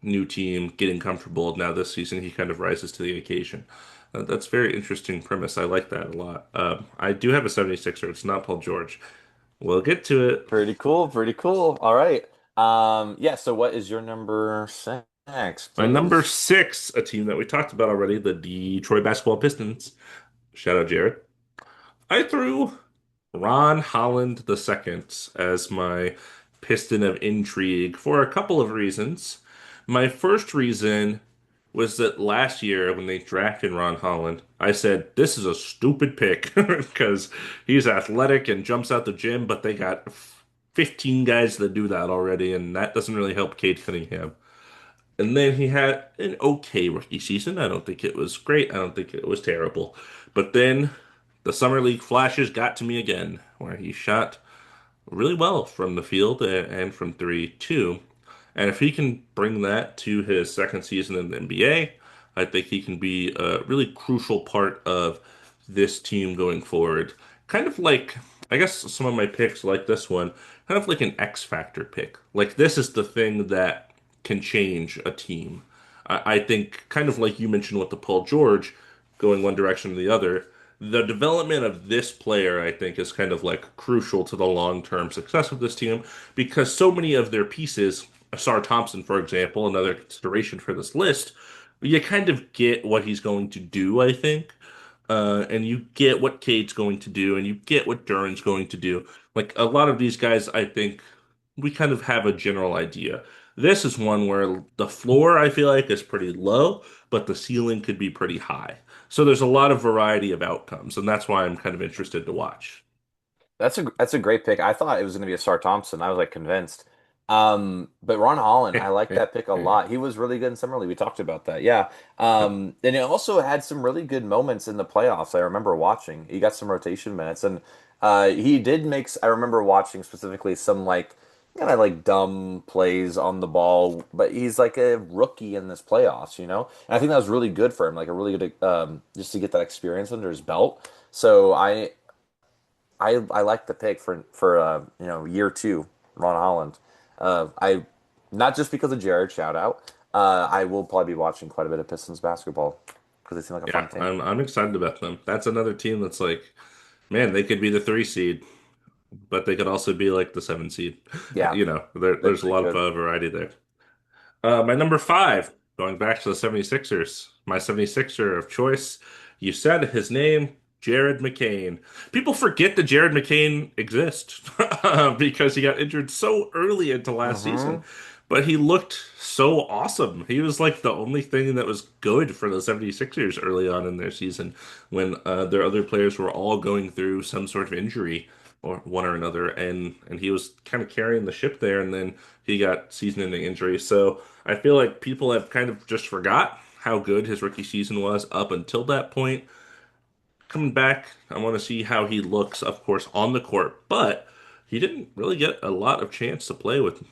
new team, getting comfortable. Now this season, he kind of rises to the occasion. That's a very interesting premise. I like that a lot. I do have a 76er. It's not Paul George. We'll get to it. Pretty cool, pretty cool. All right. Yeah, so what is your number six, My number please? six, a team that we talked about already, the Detroit Basketball Pistons. Shout out Jared. I threw Ron Holland II as my piston of intrigue for a couple of reasons. My first reason was that last year when they drafted Ron Holland, I said, this is a stupid pick because he's athletic and jumps out the gym, but they got 15 guys that do that already, and that doesn't really help Cade Cunningham. And then he had an okay rookie season. I don't think it was great. I don't think it was terrible. But then the Summer League flashes got to me again, where he shot really well from the field and from three too. And if he can bring that to his second season in the NBA, I think he can be a really crucial part of this team going forward. Kind of like, I guess some of my picks, like this one, kind of like an X Factor pick. Like this is the thing that can change a team. I think, kind of like you mentioned with the Paul George going one direction or the other, the development of this player, I think, is kind of like crucial to the long-term success of this team because so many of their pieces, Asar Thompson, for example, another consideration for this list, you kind of get what he's going to do, I think. And you get what Cade's going to do, and you get what Duran's going to do. Like a lot of these guys, I think we kind of have a general idea. This is one where the floor, I feel like, is pretty low, but the ceiling could be pretty high. So there's a lot of variety of outcomes, and that's why I'm kind of interested to watch. That's a great pick. I thought it was going to be a Star Thompson. I was like convinced. But Ron Holland, I like that pick a lot. He was really good in Summer League. We talked about that. Yeah. And he also had some really good moments in the playoffs. I remember watching. He got some rotation minutes, and he did make. I remember watching specifically some like kind of like dumb plays on the ball, but he's like a rookie in this playoffs, you know. And I think that was really good for him, like a really good just to get that experience under his belt. So I like the pick for year two, Ron Holland. I not just because of Jared shout out. I will probably be watching quite a bit of Pistons basketball because they seem like a Yeah, fun team. I'm excited about them. That's another team that's like, man, they could be the three seed, but they could also be like the seven seed. Yeah, they There's a really lot of could. variety there. My number five, going back to the 76ers, my 76er of choice. You said his name, Jared McCain. People forget that Jared McCain exists because he got injured so early into last season. Hmm. But he looked so awesome. He was like the only thing that was good for the 76ers early on in their season when their other players were all going through some sort of injury or one or another, and he was kind of carrying the ship there, and then he got season-ending injury. So I feel like people have kind of just forgot how good his rookie season was up until that point. Coming back, I want to see how he looks, of course, on the court, but he didn't really get a lot of chance to play with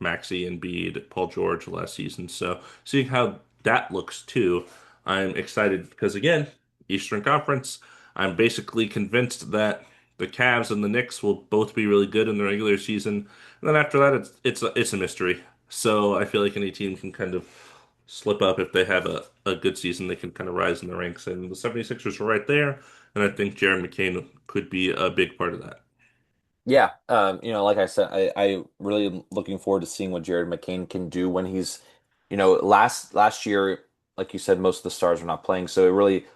Maxey and Bede, Paul George last season. So seeing how that looks too, I'm excited because again, Eastern Conference, I'm basically convinced that the Cavs and the Knicks will both be really good in the regular season. And then after that, it's a mystery. So I feel like any team can kind of slip up if they have a good season. They can kind of rise in the ranks. And the 76ers are right there. And I think Jared McCain could be a big part of that. Yeah, like I said, I really am looking forward to seeing what Jared McCain can do when he's, last year, like you said, most of the stars were not playing, so it really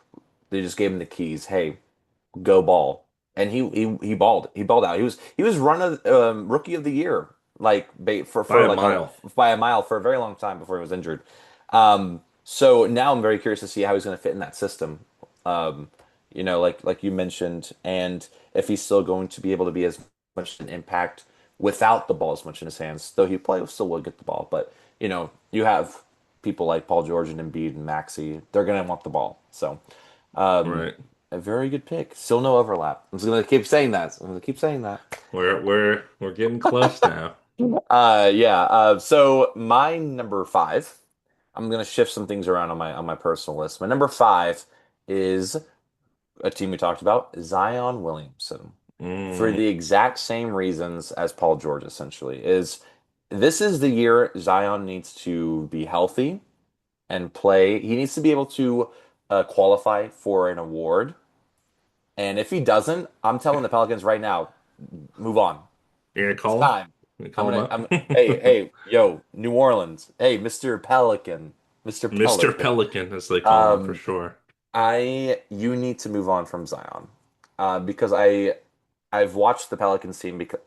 they just gave him the keys. Hey, go ball, and he balled. He balled out. He was run of rookie of the year, like By for a like a mile. by a mile for a very long time before he was injured. So now I'm very curious to see how he's going to fit in that system. Um, like you mentioned, and if he's still going to be able to be as much an impact without the ball as much in his hands, though he probably still will get the ball. But you have people like Paul George and Embiid and Maxey; they're going to want the ball. So. Um, Right. a very good pick. Still no overlap. I'm just gonna keep saying that. I'm gonna keep saying that. We're getting close now. Yeah. So my number five, I'm gonna shift some things around on my personal list. My number five is a team we talked about, Zion Williamson, for Mm. the exact same reasons as Paul George. Essentially, is this is the year Zion needs to be healthy and play. He needs to be able to qualify for an award. And if he doesn't, I'm telling the Pelicans right now, move on. You gonna It's call him? time. You gonna I'm call him gonna. up? I'm. Hey, yo, New Orleans. Hey, Mr. Pelican, Mr. Mr. Pelican. Pelican, as they call him for Um, sure. you need to move on from Zion, because I've watched the Pelicans team because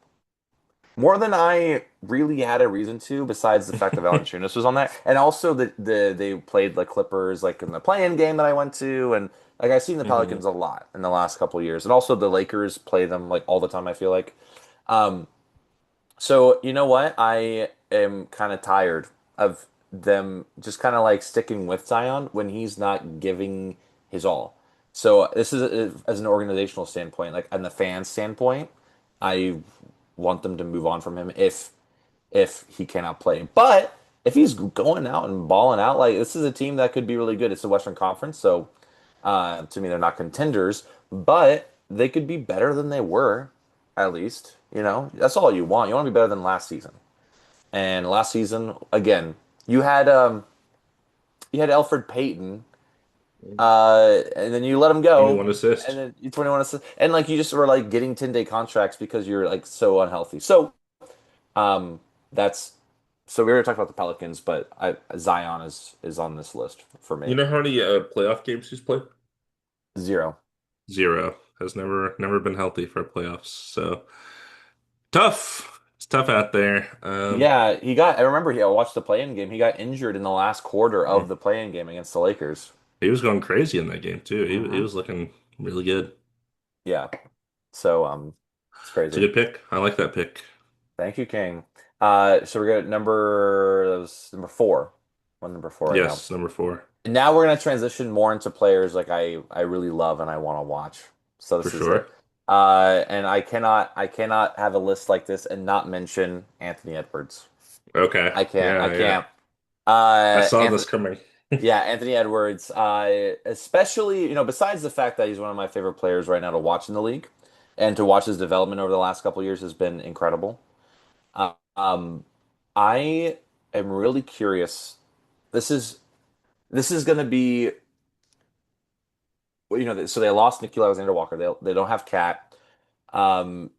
more than I really had a reason to, besides the fact that Valanciunas was on that, and also they played the Clippers like in the play-in game that I went to, and like I've seen the Hmm. Pelicans a lot in the last couple of years, and also the Lakers play them like all the time. I feel like, um, so you know what? I am kind of tired of them just kind of like sticking with Zion when he's not giving his all. So this is as an organizational standpoint, like and the fan standpoint, I want them to move on from him if he cannot play. But if he's going out and balling out, like this is a team that could be really good. It's the Western Conference, so to me they're not contenders, but they could be better than they were, at least. That's all you want. You want to be better than last season. And last season, again, you had Elfrid Payton, and then you let him go, 21 and assist. then you 21 assists, and like you just were like getting 10-day contracts because you're like so unhealthy. So um, that's so we already talked about the Pelicans, but Zion is on this list for You me. know how many playoff games he's played? Zero. Zero. Has never been healthy for playoffs. So tough. It's tough out there. Yeah, I remember I watched the play-in game. He got injured in the last quarter of the play-in game against the Lakers. He was going crazy in that game too. He Hmm. was looking really good. Yeah. So it's It's a crazy. good pick. I like that pick. Thank you, King. So we're at that was number four. One number four right now. Yes, number four And now we're gonna transition more into players like I really love and I want to watch. So for this is it. sure. And I cannot have a list like this and not mention Anthony Edwards. Okay. I can't. I Yeah, yeah. can't. I saw this Anthony, coming. yeah, Anthony Edwards. Especially besides the fact that he's one of my favorite players right now to watch in the league, and to watch his development over the last couple of years has been incredible. Uh, um, I am really curious. This is this is going to be so they lost Nikhil Alexander Walker. They don't have Cat.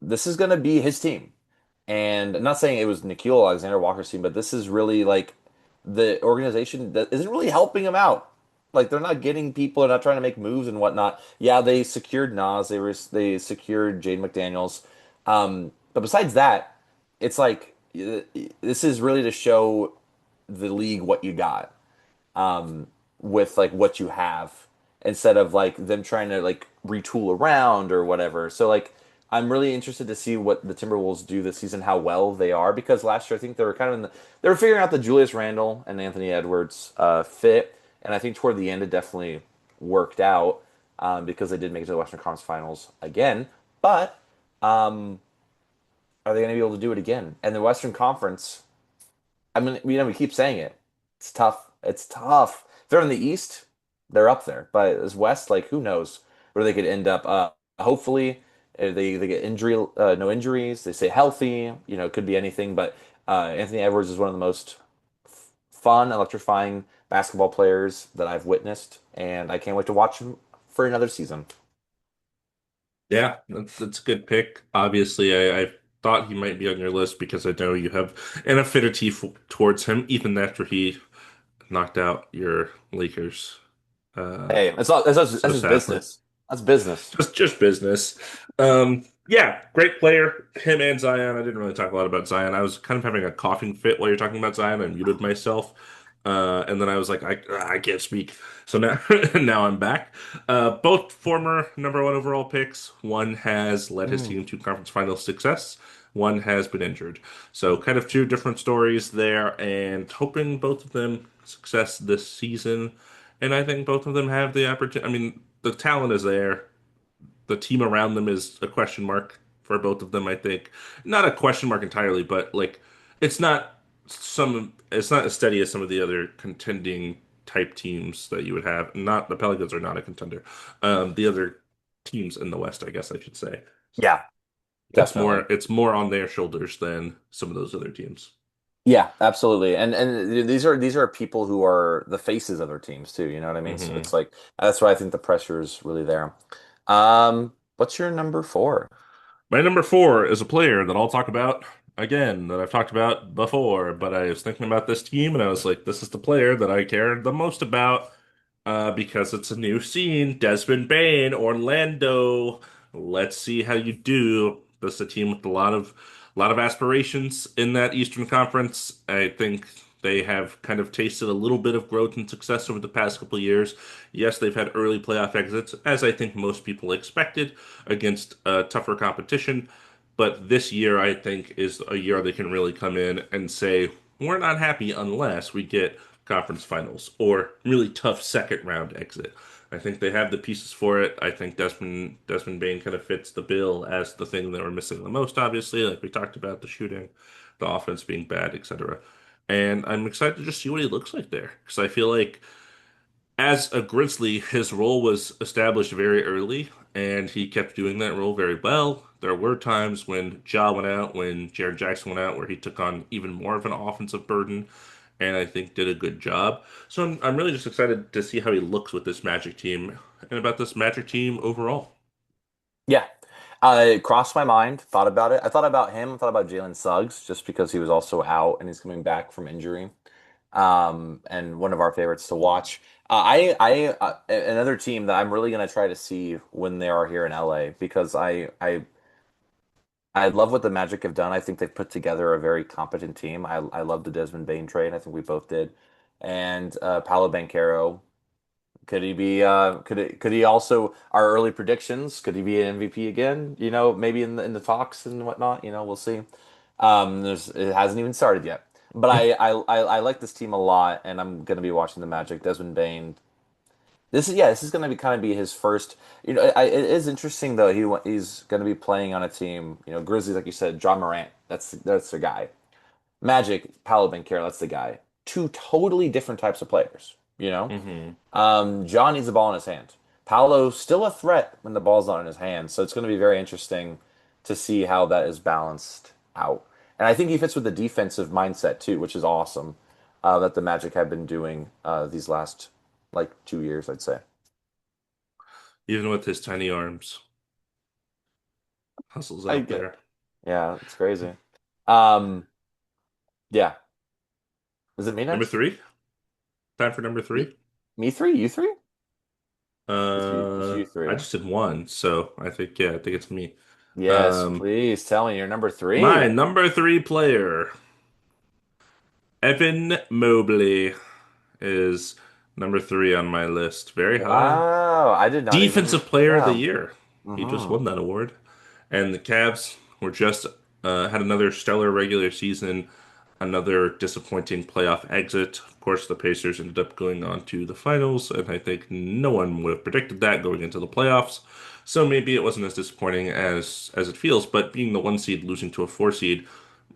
This is going to be his team. And I'm not saying it was Nikhil Alexander Walker's team, but this is really like the organization that isn't really helping him out. Like they're not getting people, they're not trying to make moves and whatnot. Yeah, they secured Nas, they secured Jade McDaniels. But besides that, it's like this is really to show the league what you got, with like what you have instead of like them trying to like retool around or whatever. So like I'm really interested to see what the Timberwolves do this season, how well they are, because last year I think they were kind of they were figuring out the Julius Randle and Anthony Edwards fit, and I think toward the end it definitely worked out, because they did make it to the Western Conference Finals again. But um, are they going to be able to do it again? And the Western Conference, I mean, we keep saying it. It's tough. It's tough. If they're in the East, they're up there. But as West, like who knows where they could end up? Hopefully, They get no injuries. They stay healthy. It could be anything. But Anthony Edwards is one of the most fun, electrifying basketball players that I've witnessed, and I can't wait to watch him for another season. Yeah, that's a good pick. Obviously, I thought he might be on your list because I know you have an affinity towards him, even after he knocked out your Lakers Hey, that's so just sadly. business. That's business. Just business. Yeah, great player. Him and Zion. I didn't really talk a lot about Zion. I was kind of having a coughing fit while you're talking about Zion. I muted myself. And then I was like, I can't speak. So now now I'm back. Both former number one overall picks. One has led his Mm. team to conference final success. One has been injured. So kind of two different stories there, and hoping both of them success this season. And I think both of them have the opportunity. I mean, the talent is there. The team around them is a question mark for both of them, I think. Not a question mark entirely, but like it's not it's not as steady as some of the other contending type teams that you would have. Not the Pelicans are not a contender. The other teams in the West, I guess I should say. Yeah, definitely. It's more on their shoulders than some of those other teams. Yeah, absolutely. And these are people who are the faces of their teams too, you know what I mean? So hmm it's like that's why I think the pressure is really there. What's your number four? My number four is a player that I'll talk about again that I've talked about before, but I was thinking about this team and I was like, this is the player that I cared the most about because it's a new scene. Desmond Bain, Orlando. Let's see how you do. This is a team with a lot of aspirations in that Eastern Conference. I think they have kind of tasted a little bit of growth and success over the past couple of years. Yes, they've had early playoff exits, as I think most people expected, against tougher competition. But this year, I think, is a year they can really come in and say, we're not happy unless we get conference finals or really tough second round exit. I think they have the pieces for it. I think Desmond Bain kind of fits the bill as the thing that we're missing the most, obviously, like we talked about the shooting, the offense being bad, etc. And I'm excited to just see what he looks like there because I feel like as a Grizzly, his role was established very early, and he kept doing that role very well. There were times when Ja went out, when Jaren Jackson went out, where he took on even more of an offensive burden, and I think did a good job. So I'm really just excited to see how he looks with this Magic team and about this Magic team overall. Yeah. It crossed my mind, thought about it. I thought about him, thought about Jalen Suggs, just because he was also out and he's coming back from injury. And one of our favorites to watch. Another team that I'm really going to try to see when they are here in LA because I love what the Magic have done. I think they've put together a very competent team. I love the Desmond Bain trade. I think we both did. And Paolo Banchero, could he also our early predictions? Could he be an MVP again? Maybe in the talks and whatnot. We'll see. It hasn't even started yet. But I like this team a lot, and I'm gonna be watching the Magic. Desmond Bain. This is gonna be kind of be his first. It is interesting though. He's gonna be playing on a team. Grizzlies, like you said, John Morant. That's the guy. Magic, Paolo Banchero. That's the guy. Two totally different types of players. hmm John needs the ball in his hand. Paolo's still a threat when the ball's not in his hand, so it's going to be very interesting to see how that is balanced out. And I think he fits with the defensive mindset too, which is awesome. That the Magic have been doing these last like 2 years, I'd say. Even with his tiny arms, hustles I out get. there. Yeah, it's crazy. Um, yeah. Is it me Number next? three, time for number Me, three. me three? You three? It's you I three. just did one, so I think it's me. Yes, Um, please tell me you're number my three. number three player, Evan Mobley, is number three on my list. Very high. Wow, I did not even. Defensive Player of the Yeah. Year. He just Hmm. won that award. And the Cavs were just had another stellar regular season, another disappointing playoff exit. Of course, the Pacers ended up going on to the finals, and I think no one would have predicted that going into the playoffs. So maybe it wasn't as disappointing as it feels, but being the one seed losing to a four seed,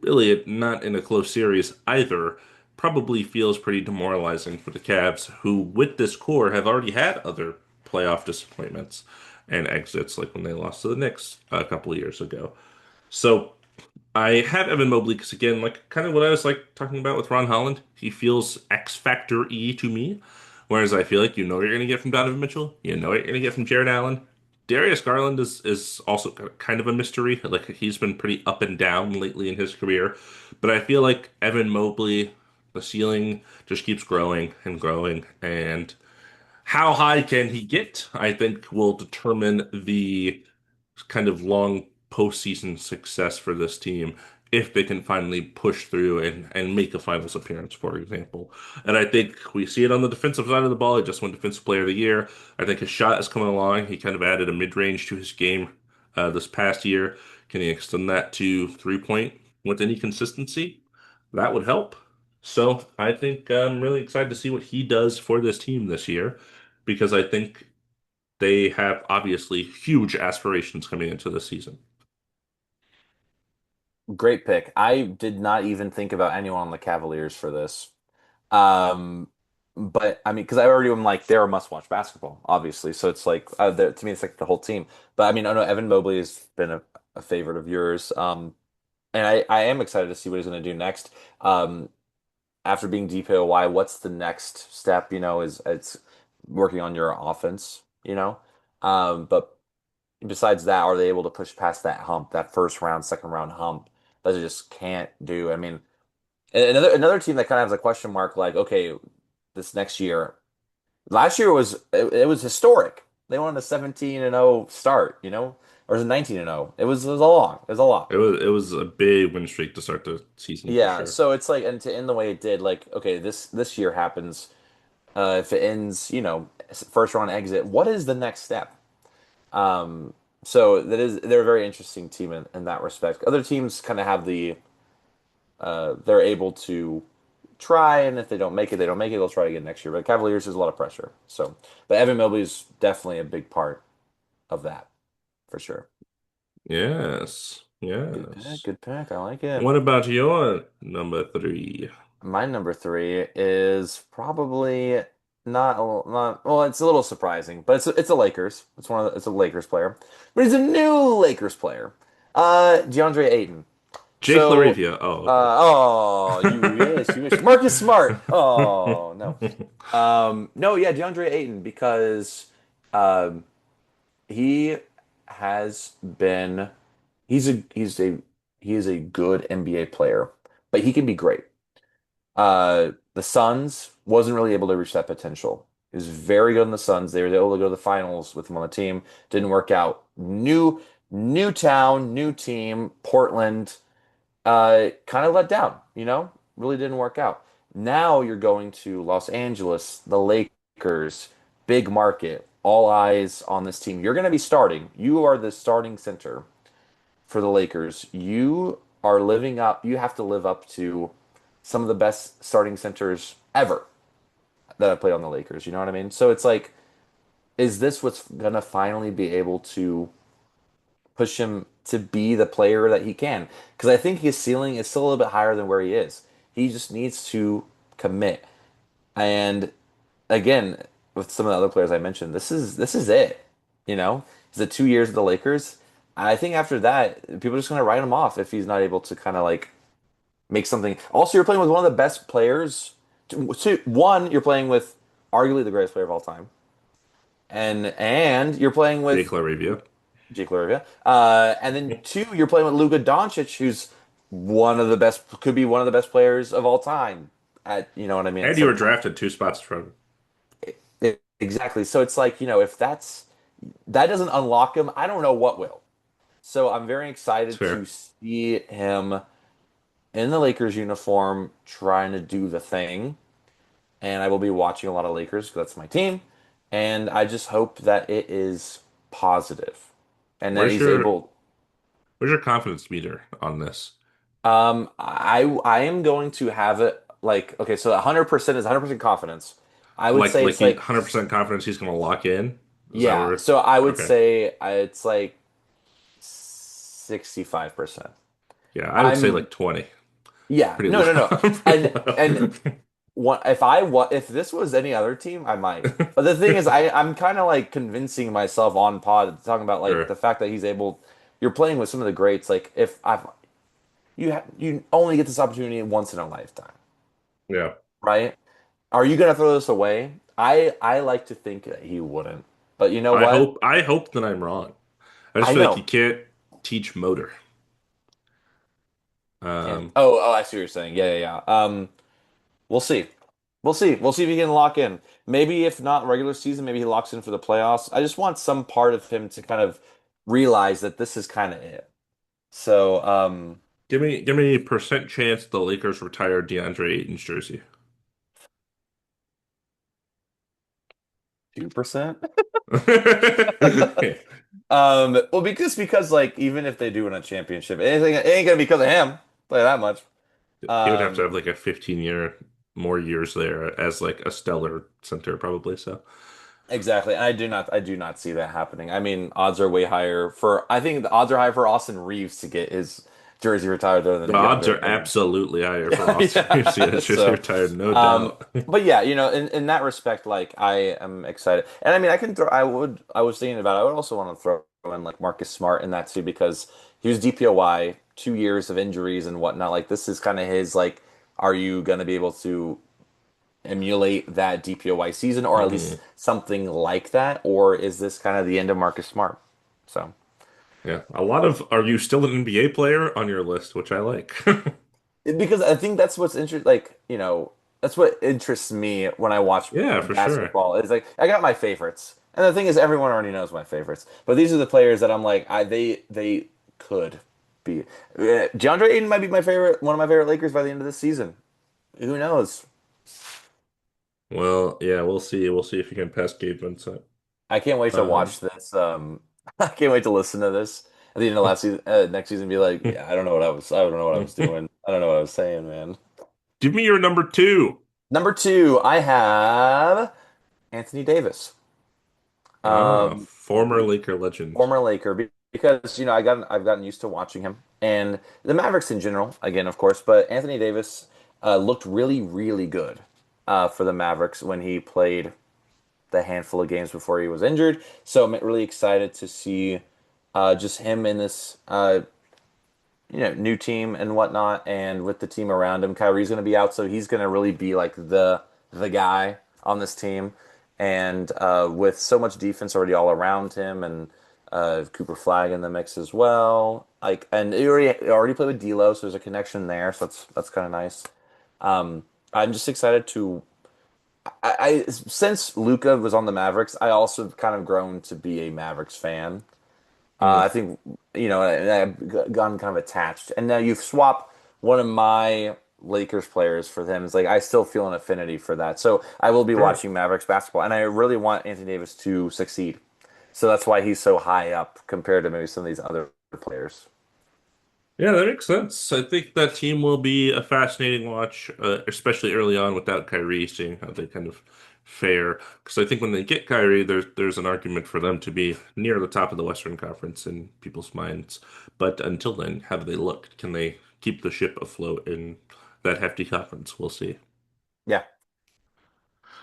really not in a close series either, probably feels pretty demoralizing for the Cavs, who with this core have already had other playoff disappointments. and exits, like when they lost to the Knicks a couple of years ago. So I have Evan Mobley because again, like kind of what I was like talking about with Ron Holland, he feels X Factor E to me. Whereas I feel like you know what you're gonna get from Donovan Mitchell, you know what you're gonna get from Jared Allen. Darius Garland is also kind of a mystery. Like he's been pretty up and down lately in his career, but I feel like Evan Mobley, the ceiling just keeps growing and growing, and how high can he get? I think will determine the kind of long postseason success for this team if they can finally push through and make a finals appearance, for example. And I think we see it on the defensive side of the ball. He just won Defensive Player of the Year. I think his shot is coming along. He kind of added a mid-range to his game this past year. Can he extend that to three-point with any consistency? That would help. So I think I'm really excited to see what he does for this team this year because I think they have obviously huge aspirations coming into the season. Great pick. I did not even think about anyone on the Cavaliers for this. Um, but I mean, because I already am like they're a must-watch basketball, obviously. So it's like to me, it's like the whole team. But I mean, I know Evan Mobley has been a favorite of yours. And I am excited to see what he's going to do next. After being DPOY, what's the next step? Is it's working on your offense. But besides that, are they able to push past that hump, that first round, second round hump that they just can't do? I mean, another team that kind of has a question mark, like, okay, this next year, last year it was historic. They won a 17-0 start, or was it 19-0? It was a lot. It was a big win streak to start the season for Yeah, sure. so it's like, and to end the way it did, like, okay, this year happens. If it ends, first round exit, what is the next step? Um, so they're a very interesting team in that respect. Other teams kind of have they're able to try, and if they don't make it, they don't make it. They'll try again next year. But Cavaliers, there's a lot of pressure. So, but Evan Mobley is definitely a big part of that for sure. Yes, Good pick, yes. good pick. I like it. What about your number three? My number three is probably not well. It's a little surprising, but it's a Lakers. It's a Lakers player, but he's a new Lakers player. DeAndre Ayton. Jake So, LaRavia. Oh, okay. oh, you wish. Marcus Smart. Oh no, no, yeah, DeAndre Ayton because um, he has been he is a good NBA player, but he can be great. The Suns wasn't really able to reach that potential. He was very good in the Suns. They were able to go to the finals with him on the team. Didn't work out. New town, new team, Portland. Kind of let down. Really didn't work out. Now you're going to Los Angeles, the Lakers, big market, all eyes on this team. You're going to be starting. You are the starting center for the Lakers. You have to live up to some of the best starting centers ever that have played on the Lakers. You know what I mean? So it's like, is this what's gonna finally be able to push him to be the player that he can? Because I think his ceiling is still a little bit higher than where he is. He just needs to commit. And again, with some of the other players I mentioned, this is it. Is it 2 years at the Lakers? I think after that, people are just gonna write him off if he's not able to kind of like make something. Also, you're playing with one of the best players. One, you're playing with arguably the greatest player of all time, and you're playing Jake with LaRavia. Jake LaRivia. And then two, you're playing with Luka Doncic, who's could be one of the best players of all time. You know what I mean? At And you some were point, drafted two spots from. exactly. So it's like if that doesn't unlock him, I don't know what will. So I'm very It's excited to fair. see him in the Lakers uniform trying to do the thing. And I will be watching a lot of Lakers because that's my team. And I just hope that it is positive and that Where's he's your able. where's your confidence meter on this? I am going to have it like okay, so 100% is 100% confidence. I would Like say like it's you like 100% confidence he's gonna lock in? Is that yeah. where? So I would Okay. say it's like 65%. Yeah, I would say I'm like 20. yeah, Pretty no, low. no, no. Pretty And low. if this was any other team, I might. But the thing is, I'm kind of like convincing myself on pod talking about like Sure. the fact that he's able. You're playing with some of the greats. Like if I've you only get this opportunity once in a lifetime, Yeah. right? Are you gonna throw this away? I like to think that he wouldn't. But you know what? I hope that I'm wrong. I just I feel like you know. can't teach motor. Can't. Um, Oh, I see what you're saying. Yeah, yeah, yeah. We'll see. We'll see. We'll see if he can lock in. Maybe if not regular season, maybe he locks in for the playoffs. I just want some part of him to kind of realize that this is kind of it. So, give me a percent chance the Lakers retire DeAndre Ayton's jersey. 2%. Yeah. Well, because like even if they do win a championship, it ain't gonna be because of him. Tell you that much. He would have to Um, have like a 15-year more years there as like a stellar center probably. So exactly. And I do not see that happening. I mean, odds are way higher for. I think the odds are high for Austin Reeves to get his jersey retired rather than the odds DeAndre are Ayton. absolutely higher for Yeah, Austin Reeves to get yeah. his jersey So, retired, no um, doubt. but yeah, in that respect, like I am excited, and I mean, I can throw. I was thinking about. I would also want to throw in like Marcus Smart in that too because he was DPOY, 2 years of injuries and whatnot. Like this is kind of his like. Are you going to be able to emulate that DPOY season, or at least Mhm. something like that, or is this kind of the end of Marcus Smart? So. Yeah, a lot of are you still an NBA player on your list, which I like. Because I think that's what's interesting. Like, that's what interests me when I watch Yeah, for sure. basketball. Is like I got my favorites, and the thing is, everyone already knows my favorites. But these are the players that I'm like, they could be. DeAndre Ayton might be my favorite, one of my favorite Lakers by the end of this season. Who knows? Well, yeah, we'll see. We'll see if you can pass Gabe Vincent. I can't wait to Um, watch this. I can't wait to listen to this at the end of last season, next season, and be like, yeah, I don't know what I was doing. I don't know what I was saying, man. Give me your number two. Number two, I have Anthony Davis, Ah, um, former Laker legend. former Laker, because I've gotten used to watching him and the Mavericks in general, again, of course, but Anthony Davis looked really, really good for the Mavericks when he played the handful of games before he was injured. So I'm really excited to see just him in this new team and whatnot, and with the team around him. Kyrie's going to be out, so he's going to really be like the guy on this team. And with so much defense already all around him, and Cooper Flag in the mix as well, like, and he already played with D'Lo, so there's a connection there. So that's kind of nice. I'm just excited to. Since Luca was on the Mavericks, I also kind of grown to be a Mavericks fan. Mm, I think I've gotten kind of attached, and now you've swapped one of my Lakers players for them. It's like I still feel an affinity for that. So I will be sure. watching Mavericks basketball, and I really want Anthony Davis to succeed. So that's why he's so high up compared to maybe some of these other players. Yeah, that makes sense. I think that team will be a fascinating watch, especially early on without Kyrie, seeing how they kind of fare. Because I think when they get Kyrie, there's an argument for them to be near the top of the Western Conference in people's minds. But until then, how do they look? Can they keep the ship afloat in that hefty conference? We'll see. Yeah.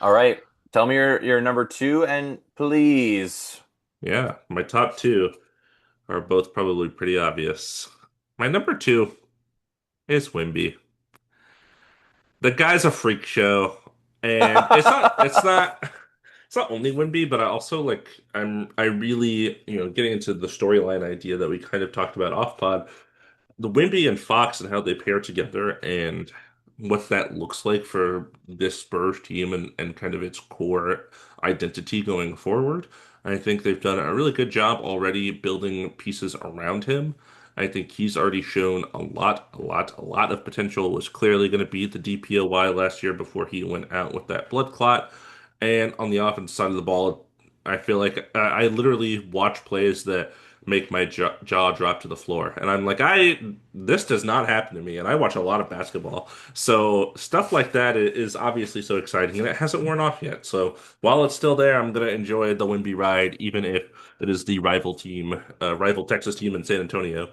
All right. Tell me your number two, and please. Yeah, my top two are both probably pretty obvious. My number two is Wimby. The guy's a freak show, and it's not only Wimby, but I also like I really getting into the storyline idea that we kind of talked about off pod, the Wimby and Fox and how they pair together and what that looks like for this Spurs team and kind of its core identity going forward. I think they've done a really good job already building pieces around him. I think he's already shown a lot of potential. Was clearly going to be the DPOY last year before he went out with that blood clot. And on the offense side of the ball, I feel like I literally watch plays that make my jaw drop to the floor. And I'm like, this does not happen to me. And I watch a lot of basketball. So stuff like that is obviously so exciting and it hasn't worn off yet. So while it's still there, I'm going to enjoy the Wimby ride, even if it is the rival team, rival Texas team in San Antonio,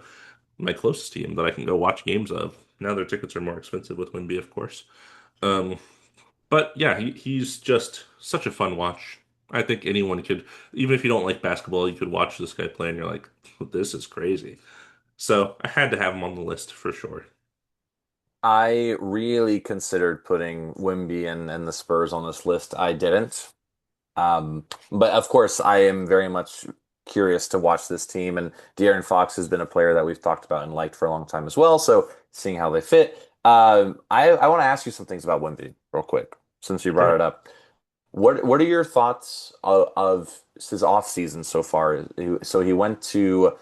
my closest team that I can go watch games of. Now their tickets are more expensive with Wimby, of course. Um, But yeah, he's just such a fun watch. I think anyone could, even if you don't like basketball, you could watch this guy play and you're like, this is crazy. So I had to have him on the list for sure. I really considered putting Wimby and the Spurs on this list. I didn't. But of course, I am very much curious to watch this team. And De'Aaron Fox has been a player that we've talked about and liked for a long time as well. So seeing how they fit. I want to ask you some things about Wimby real quick, since you brought Sure. it up. What are your thoughts of his off season so far? So he went to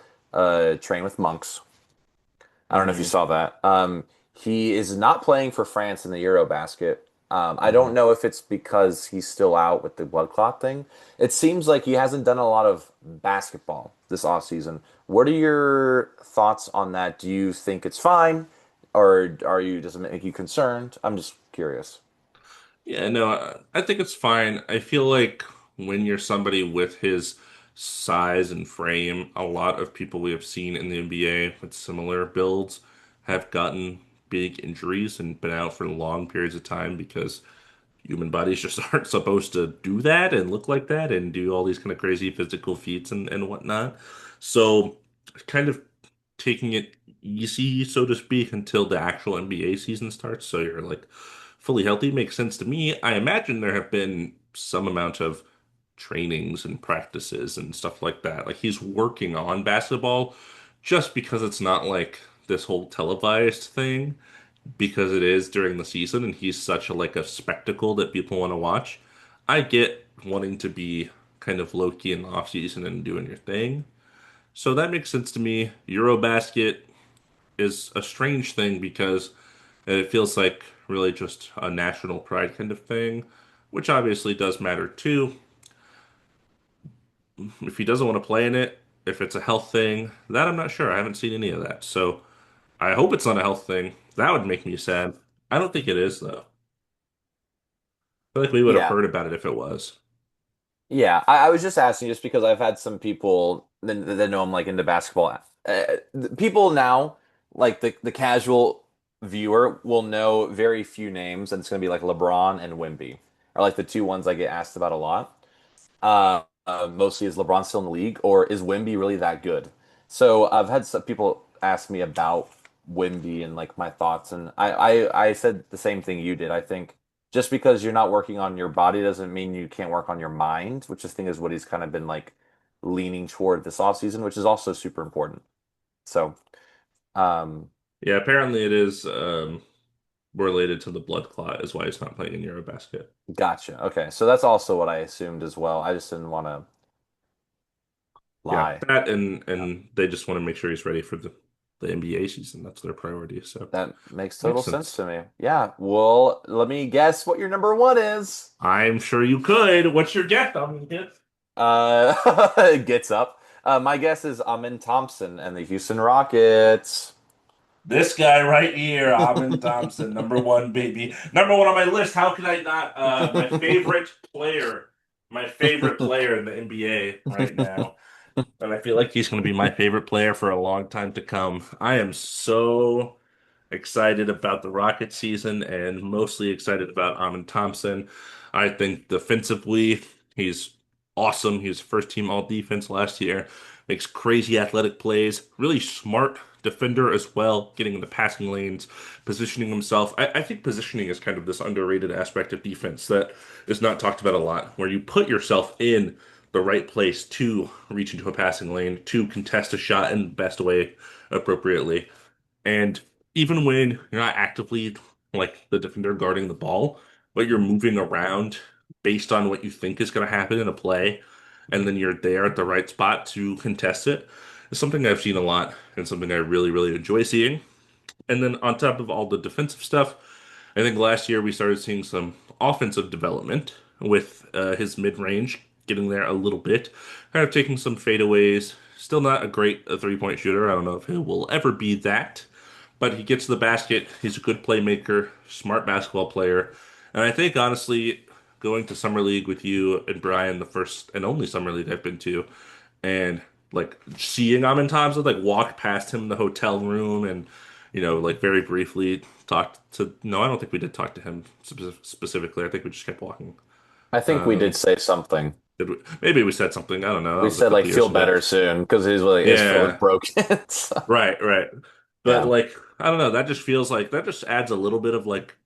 train with monks. I don't know if you Hmm. saw that. He is not playing for France in the Eurobasket. I don't Hmm. know if it's because he's still out with the blood clot thing. It seems like he hasn't done a lot of basketball this offseason. What are your thoughts on that? Do you think it's fine, or does it make you concerned? I'm just curious. Yeah, no, I think it's fine. I feel like when you're somebody with his size and frame, a lot of people we have seen in the NBA with similar builds have gotten big injuries and been out for long periods of time because human bodies just aren't supposed to do that and look like that and do all these kind of crazy physical feats and whatnot. So, kind of taking it easy, so to speak, until the actual NBA season starts. So you're like fully healthy makes sense to me. I imagine there have been some amount of trainings and practices and stuff like that. Like he's working on basketball just because it's not like this whole televised thing because it is during the season and he's such a like a spectacle that people want to watch. I get wanting to be kind of low key in the off season and doing your thing. So that makes sense to me. Eurobasket is a strange thing because it feels like really just a national pride kind of thing, which obviously does matter too. If he doesn't want to play in it, if it's a health thing, that I'm not sure. I haven't seen any of that. So I hope it's not a health thing. That would make me sad. I don't think it is though. I feel like we would have Yeah. heard about it if it was. Yeah, I was just asking just because I've had some people that know I'm like into basketball. People now, like the casual viewer, will know very few names, and it's going to be like LeBron and Wemby are like the two ones I get asked about a lot. Mostly is LeBron still in the league, or is Wemby really that good? So I've had some people ask me about Wemby and like my thoughts, and I said the same thing you did. I think just because you're not working on your body doesn't mean you can't work on your mind, which I think is what he's kind of been like leaning toward this offseason, which is also super important. So, um, Yeah, apparently it is related to the blood clot is why he's not playing in Eurobasket. gotcha. Okay, so that's also what I assumed as well. I just didn't want to Yeah, lie. that and Yeah. and they just want to make sure he's ready for the NBA season. That's their priority. So That makes makes total sense sense. to me. Yeah. Well, let me guess what your number one is. I'm sure you could. What's your guess? I'm gonna get Gets up. My guess is Amin Thompson and the Houston Rockets. this guy right here, Amon Thompson, number one, baby. Number one on my list. How could I not? My favorite player in the NBA right now. And I feel like he's going to be my favorite player for a long time to come. I am so excited about the Rocket season and mostly excited about Amon Thompson. I think defensively, he's awesome. He was first team all defense last year, makes crazy athletic plays, really smart defender as well, getting in the passing lanes, positioning himself. I think positioning is kind of this underrated aspect of defense that is not talked about a lot, where you put yourself in the right place to reach into a passing lane, to contest a shot in the best way appropriately. And even when you're not actively like the defender guarding the ball, but you're moving around based on what you think is going to happen in a play, and then you're there at the right spot to contest it, is something I've seen a lot and something I really, really enjoy seeing. And then on top of all the defensive stuff, I think last year we started seeing some offensive development with his mid-range getting there a little bit, kind of taking some fadeaways. Still not a great three-point shooter. I don't know if he will ever be that, but he gets to the basket. He's a good playmaker, smart basketball player. And I think honestly, going to summer league with you and Brian, the first and only summer league I've been to, and like seeing Amin Thompson like walk past him in the hotel room and like very briefly talked to. No, I don't think we did talk to him specifically. I think we just kept walking. I think we did Um, say something. maybe we said something. I don't know. That We was a said couple like feel years ago. better soon because his foot was Yeah, broken. So, right, right. But yeah. like, I don't know. That just feels like that just adds a little bit of like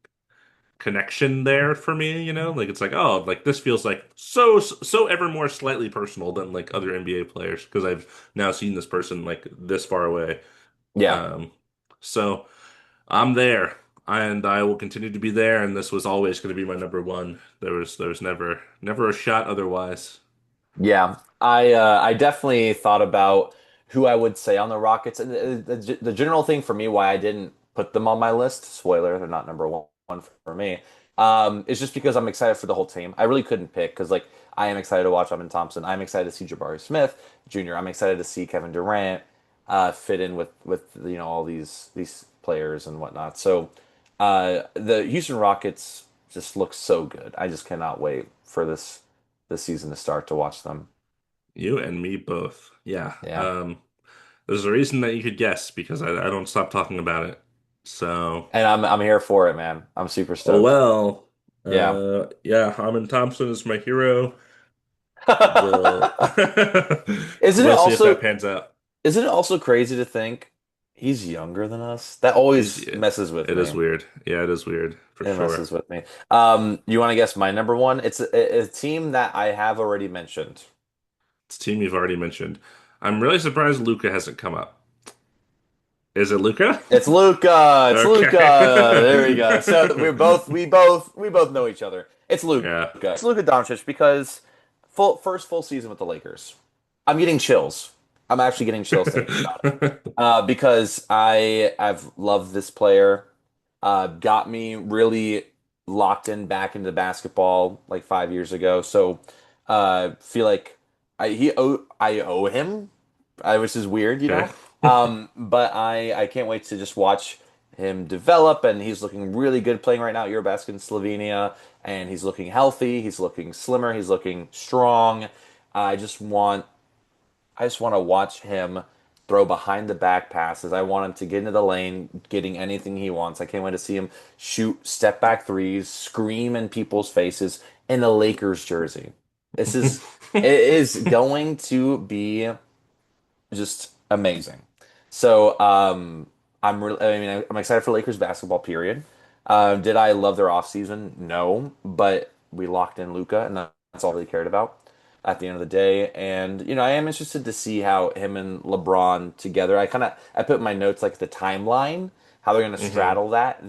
connection there for me. Like it's like, oh, like this feels like so ever more slightly personal than like other NBA players because I've now seen this person like this far away. Yeah. Um, so I'm there, and I will continue to be there. And this was always going to be my number one. There was never a shot otherwise. Yeah, I definitely thought about who I would say on the Rockets, and the general thing for me why I didn't put them on my list, spoiler, they're not number one for me, is just because I'm excited for the whole team. I really couldn't pick because like I am excited to watch Evan Thompson. I'm excited to see Jabari Smith Jr. I'm excited to see Kevin Durant fit in with all these players and whatnot. So the Houston Rockets just look so good. I just cannot wait for this season to start to watch them. You and me both. Yeah. Yeah. There's a reason that you could guess because I don't stop talking about it. So, And I'm here for it, man. I'm super oh stoked. well. Yeah. Yeah, Harmon Thompson is my hero. We'll Isn't it we'll see if that also pans out. isn't it also crazy to think he's younger than us? That always Yeah, messes with it is me. weird. Yeah, it is weird for It sure. messes with me. You want to guess my number one? It's a team that I have already mentioned. It's a team you've already mentioned. I'm really surprised Luca hasn't come up. Is it Luca? It's Luca. It's Luca. There we go. Okay. So we both know each other. It's Luca. Yeah. It's Luca Doncic because first full season with the Lakers. I'm getting chills. I'm actually getting chills thinking about it. Because I've loved this player. Got me really locked in back into basketball like 5 years ago. So feel like I owe him, which is weird, you Okay. know. But I can't wait to just watch him develop, and he's looking really good playing right now at Eurobasket in Slovenia, and he's looking healthy, he's looking slimmer, he's looking strong. I just want I just want to watch him throw behind the back passes. I want him to get into the lane, getting anything he wants. I can't wait to see him shoot step back threes, scream in people's faces in a Lakers jersey. It is going to be just amazing. So I'm excited for Lakers basketball. Period. Did I love their offseason? No, but we locked in Luca, and that's all I really cared about at the end of the day. And I am interested to see how him and LeBron together. I put in my notes like the timeline, how they're going to hmm straddle that.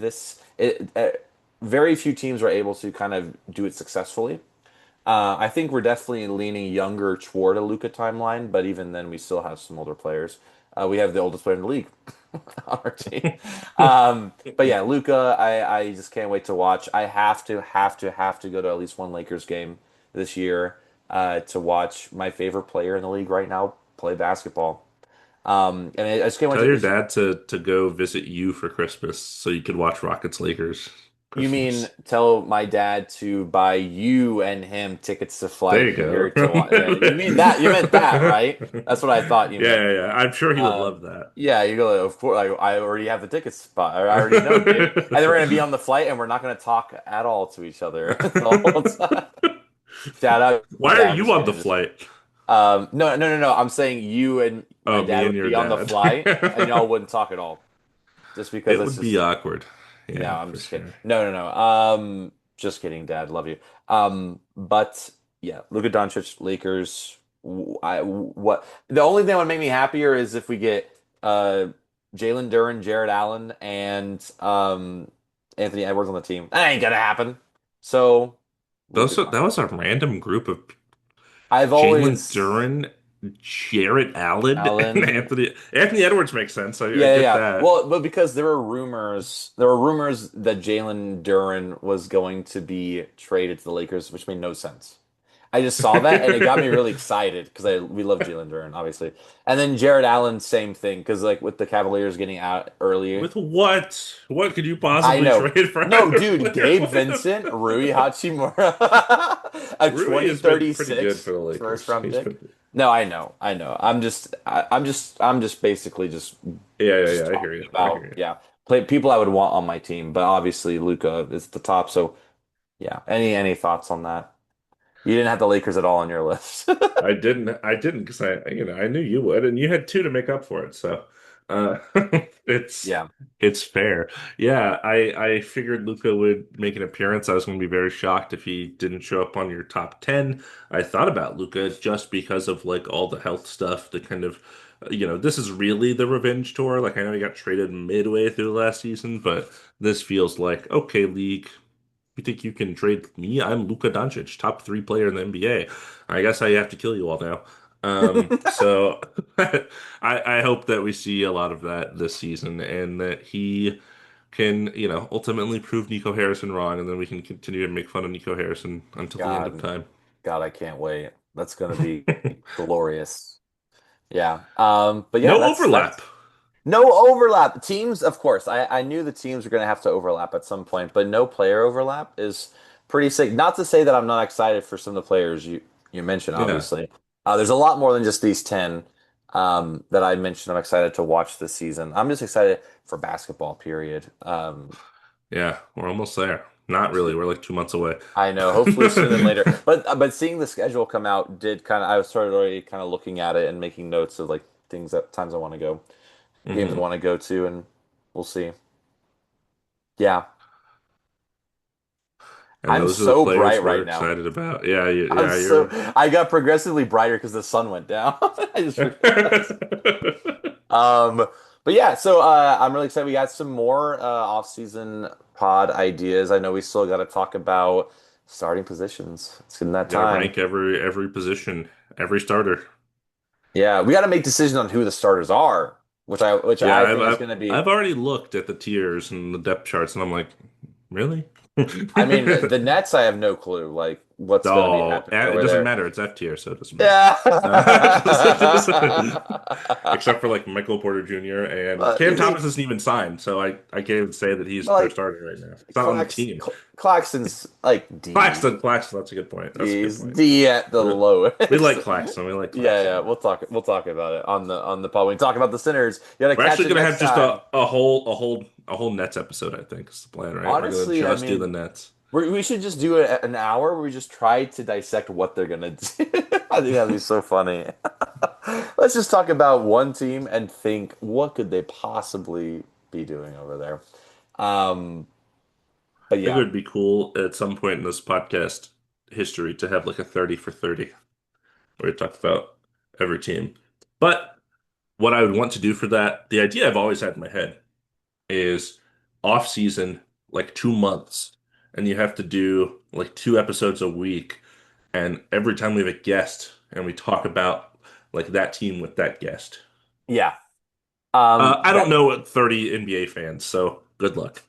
Very few teams are able to kind of do it successfully. I think we're definitely leaning younger toward a Luca timeline, but even then, we still have some older players. We have the oldest player in the league on our team. But yeah, Luca, I just can't wait to watch. I have to go to at least one Lakers game this year to watch my favorite player in the league right now play basketball. And I just can't wait Tell to your just. dad to go visit you for Christmas so you could watch Rockets Lakers You mean Christmas. tell my dad to buy you and him tickets to fly There you here go. to watch? Yeah, you mean that? You meant that, right? That's what I thought you Yeah, meant. yeah, yeah. I'm sure he would Um, love that. yeah, you go. Of course, I already have the ticket spot. I already know, dude. And then we're gonna be on the flight, and we're not gonna talk at all to each other the whole time. Shout out, Why are Dad. I'm you just on the kidding. Just flight? no, no, no, no. I'm saying you and my Oh, dad me and would your be on the dad. flight, and y'all wouldn't talk at all, just because It it's would be just. awkward. No, Yeah, I'm for just kidding. sure. No, no, no. Just kidding, Dad. Love you. But yeah, Luka Doncic, Lakers. What the only thing that would make me happier is if we get Jalen Duren, Jared Allen, and Anthony Edwards on the team. That ain't gonna happen. So Luka That was Doncic. a random group of I've Jalen always Duren, Jarrett Allen, and Allen. Anthony Edwards makes sense. I Yeah, yeah, get yeah. that. Well, but because there were rumors that Jalen Duren was going to be traded to the Lakers, which made no sense. I just saw that and it got me really excited because we love Jalen Duren, obviously. And then Jared Allen, same thing, because like with the Cavaliers getting out early, With what? What could you I possibly know. trade for No, either dude, Gabe player? Vincent, Rui Hachimura, a Rui has been pretty good 2036 for the first Lakers. round pick. No, I know. I'm just basically just Yeah. Just I hear talking you. I hear about, you. yeah, play people I would want on my team, but obviously Luca is the top. So yeah, any thoughts on that? You didn't have the Lakers at all on your list. I didn't because I knew you would, and you had two to make up for it. So, uh, it's Yeah. it's fair. Yeah, I figured Luca would make an appearance. I was going to be very shocked if he didn't show up on your top 10. I thought about Luca just because of like all the health stuff, the kind of, this is really the revenge tour. Like I know he got traded midway through the last season, but this feels like okay, league. You think you can trade me? I'm Luka Doncic, top three player in the NBA. I guess I have to kill you all now. So I hope that we see a lot of that this season and that he can, ultimately prove Nico Harrison wrong, and then we can continue to make fun of Nico Harrison until the end of God, time. God, I can't wait. That's gonna be glorious. Yeah. But yeah, No that's overlap. no overlap. Teams, of course, I knew the teams were gonna have to overlap at some point, but no player overlap is pretty sick. Not to say that I'm not excited for some of the players you mentioned, Yeah. obviously. There's a lot more than just these 10 that I mentioned. I'm excited to watch this season. I'm just excited for basketball, period. Yeah, we're almost there. Not really. We're like 2 months away. I know, hopefully sooner than later. But seeing the schedule come out did kind of I started already kind of looking at it and making notes of like things that times I want to go, games I hmm want to go to, and we'll see. Yeah, And I'm those are the so players bright we're right now. excited about. Yeah, I'm yeah, so you're. I got progressively brighter because the sun went down. I just realized. Um, but yeah, so I'm really excited. We got some more off-season pod ideas. I know we still got to talk about starting positions. It's in that Got to time. rank every position, every starter. Yeah, we got to make decisions on who the starters are, which Yeah, I I've think is I've going to be. I've already looked at the tiers and the depth charts, and I'm like, really? I mean, the Nets, I have no clue like what's going to be Oh, happening it over doesn't there. matter. It's F tier, so it doesn't matter. Yeah. Except for like Michael Porter Jr. and But Cam Thomas isn't even signed, so I can't even say that he's their like starter right now. He's not on the team. Claxton's like D. Claxton, that's a good point. That's a good He's point. D at the We lowest. like Claxton. We like Yeah, yeah. Claxton. We'll talk about it on the pod. We talk about the Sinners. You gotta We're catch actually it gonna next have just time. a whole Nets episode, I think, is the plan, right? We're gonna Honestly, I just do the mean, Nets. we should just do it an hour where we just try to dissect what they're gonna do. I think that'd be so funny. Let's just talk about one team and think what could they possibly be doing over there. Um, but I think it yeah, would be cool at some point in this podcast history to have like a 30 for 30 where we talk about every team. But what I would want to do for that, the idea I've always had in my head is off season, like 2 months, and you have to do like two episodes a week. And every time we have a guest and we talk about like that team with that guest. yeah. I don't That know what 30 NBA fans, so good luck.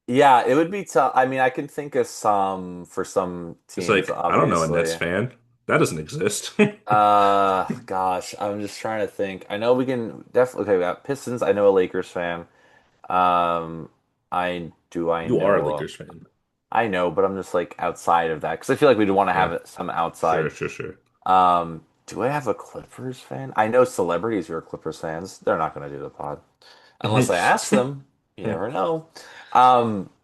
yeah, it would be tough. I mean, I can think of some for some It's teams, like, I don't know a Nets obviously. fan. That doesn't exist. Gosh, I'm just trying to think. I know we can definitely okay, we got Pistons. I know a Lakers fan. Um, I You are a know Lakers fan. I know, but I'm just like outside of that because I feel like we'd want to Yeah, have it some sure, outside. sure, sure. Do I have a Clippers fan? I know celebrities who are Clippers fans. They're not going to do the pod unless I ask them. You never know.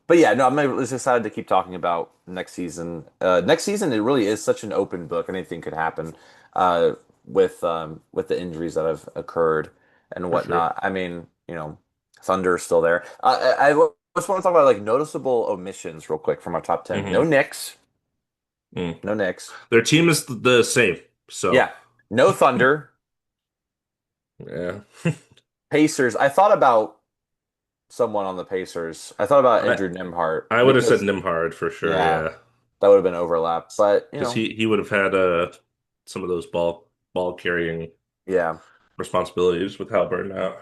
But yeah, no, I'm just excited to keep talking about next season. Next season, it really is such an open book. Anything could happen uh, with the injuries that have occurred and For sure. whatnot. I mean, Thunder is still there. I just want to talk about like noticeable omissions real quick from our top 10. No hmm Knicks, Mm. no Knicks. Their team is the same, so Yeah, no Thunder. yeah. Pacers. I thought about someone on the Pacers. I thought about I Andrew Nimhart I would have said because Nimhard for sure, yeah, yeah, that would have been overlap. But because he would have had some of those ball carrying yeah, responsibilities with Halliburton out.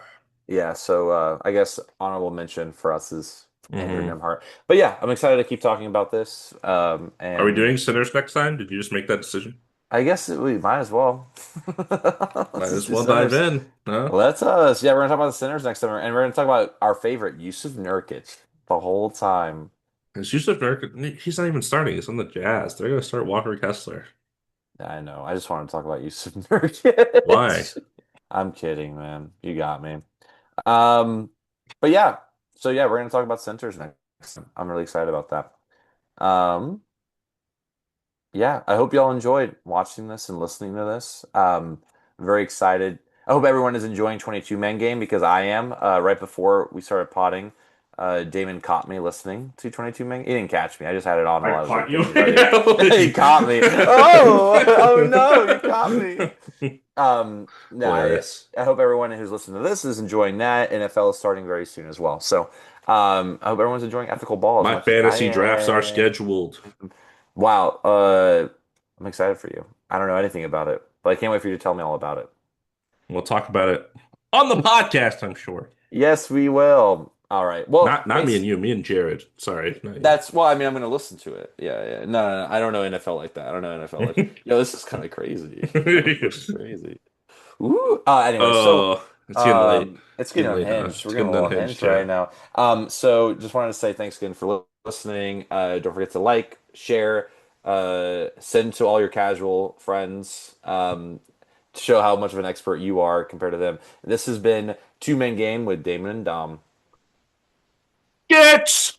yeah. So I guess honorable mention for us is Andrew hmm Nimhart. But yeah, I'm excited to keep talking about this. Are we And doing sinners next time? Did you just make that decision? I guess we might as well. Let's Might just as do well dive Sinners. in, huh? Let's yeah, we're gonna talk about the Sinners next time, and we're gonna talk about our favorite Yusuf Nurkic the whole time. Is Yusuf Nurkic? He's not even starting. He's on the Jazz. They're gonna start Walker Kessler. I know. I just want to talk about Yusuf Why? Nurkic. I'm kidding, man. You got me. Um, but yeah, so yeah, we're gonna talk about centers next. I'm really excited about that. Um, yeah, I hope y'all enjoyed watching this and listening to this. Very excited. I hope everyone is enjoying 22 man game because I am. Right before we started potting, Damon caught me listening to 22 man. He didn't catch me. I just had it on I while I was caught like you. getting ready. He caught me. Oh, oh no, you caught me. No, Hilarious. I hope everyone who's listening to this is enjoying that. NFL is starting very soon as well. So, I hope everyone's enjoying ethical ball as My much as I fantasy drafts are am. scheduled. Wow, I'm excited for you. I don't know anything about it, but I can't wait for you to tell me all about it. We'll talk about it on the podcast, I'm sure. Yes, we will. All right. Well, Not me and Mace, you, me and Jared. Sorry, not you. that's well, I mean, I'm going to listen to it. Yeah, yeah. No, no, I don't know NFL like that. I don't know NFL like, yo, this is kind of crazy. Crazy. Ooh. Anyway, so It's getting late. it's getting Getting late, huh? unhinged. We're It's getting a getting little unhinged, unhinged right yeah. now. So just wanted to say thanks again for listening. Don't forget to like, share, send to all your casual friends, to show how much of an expert you are compared to them. This has been Two Man Game with Damon and Dom. Get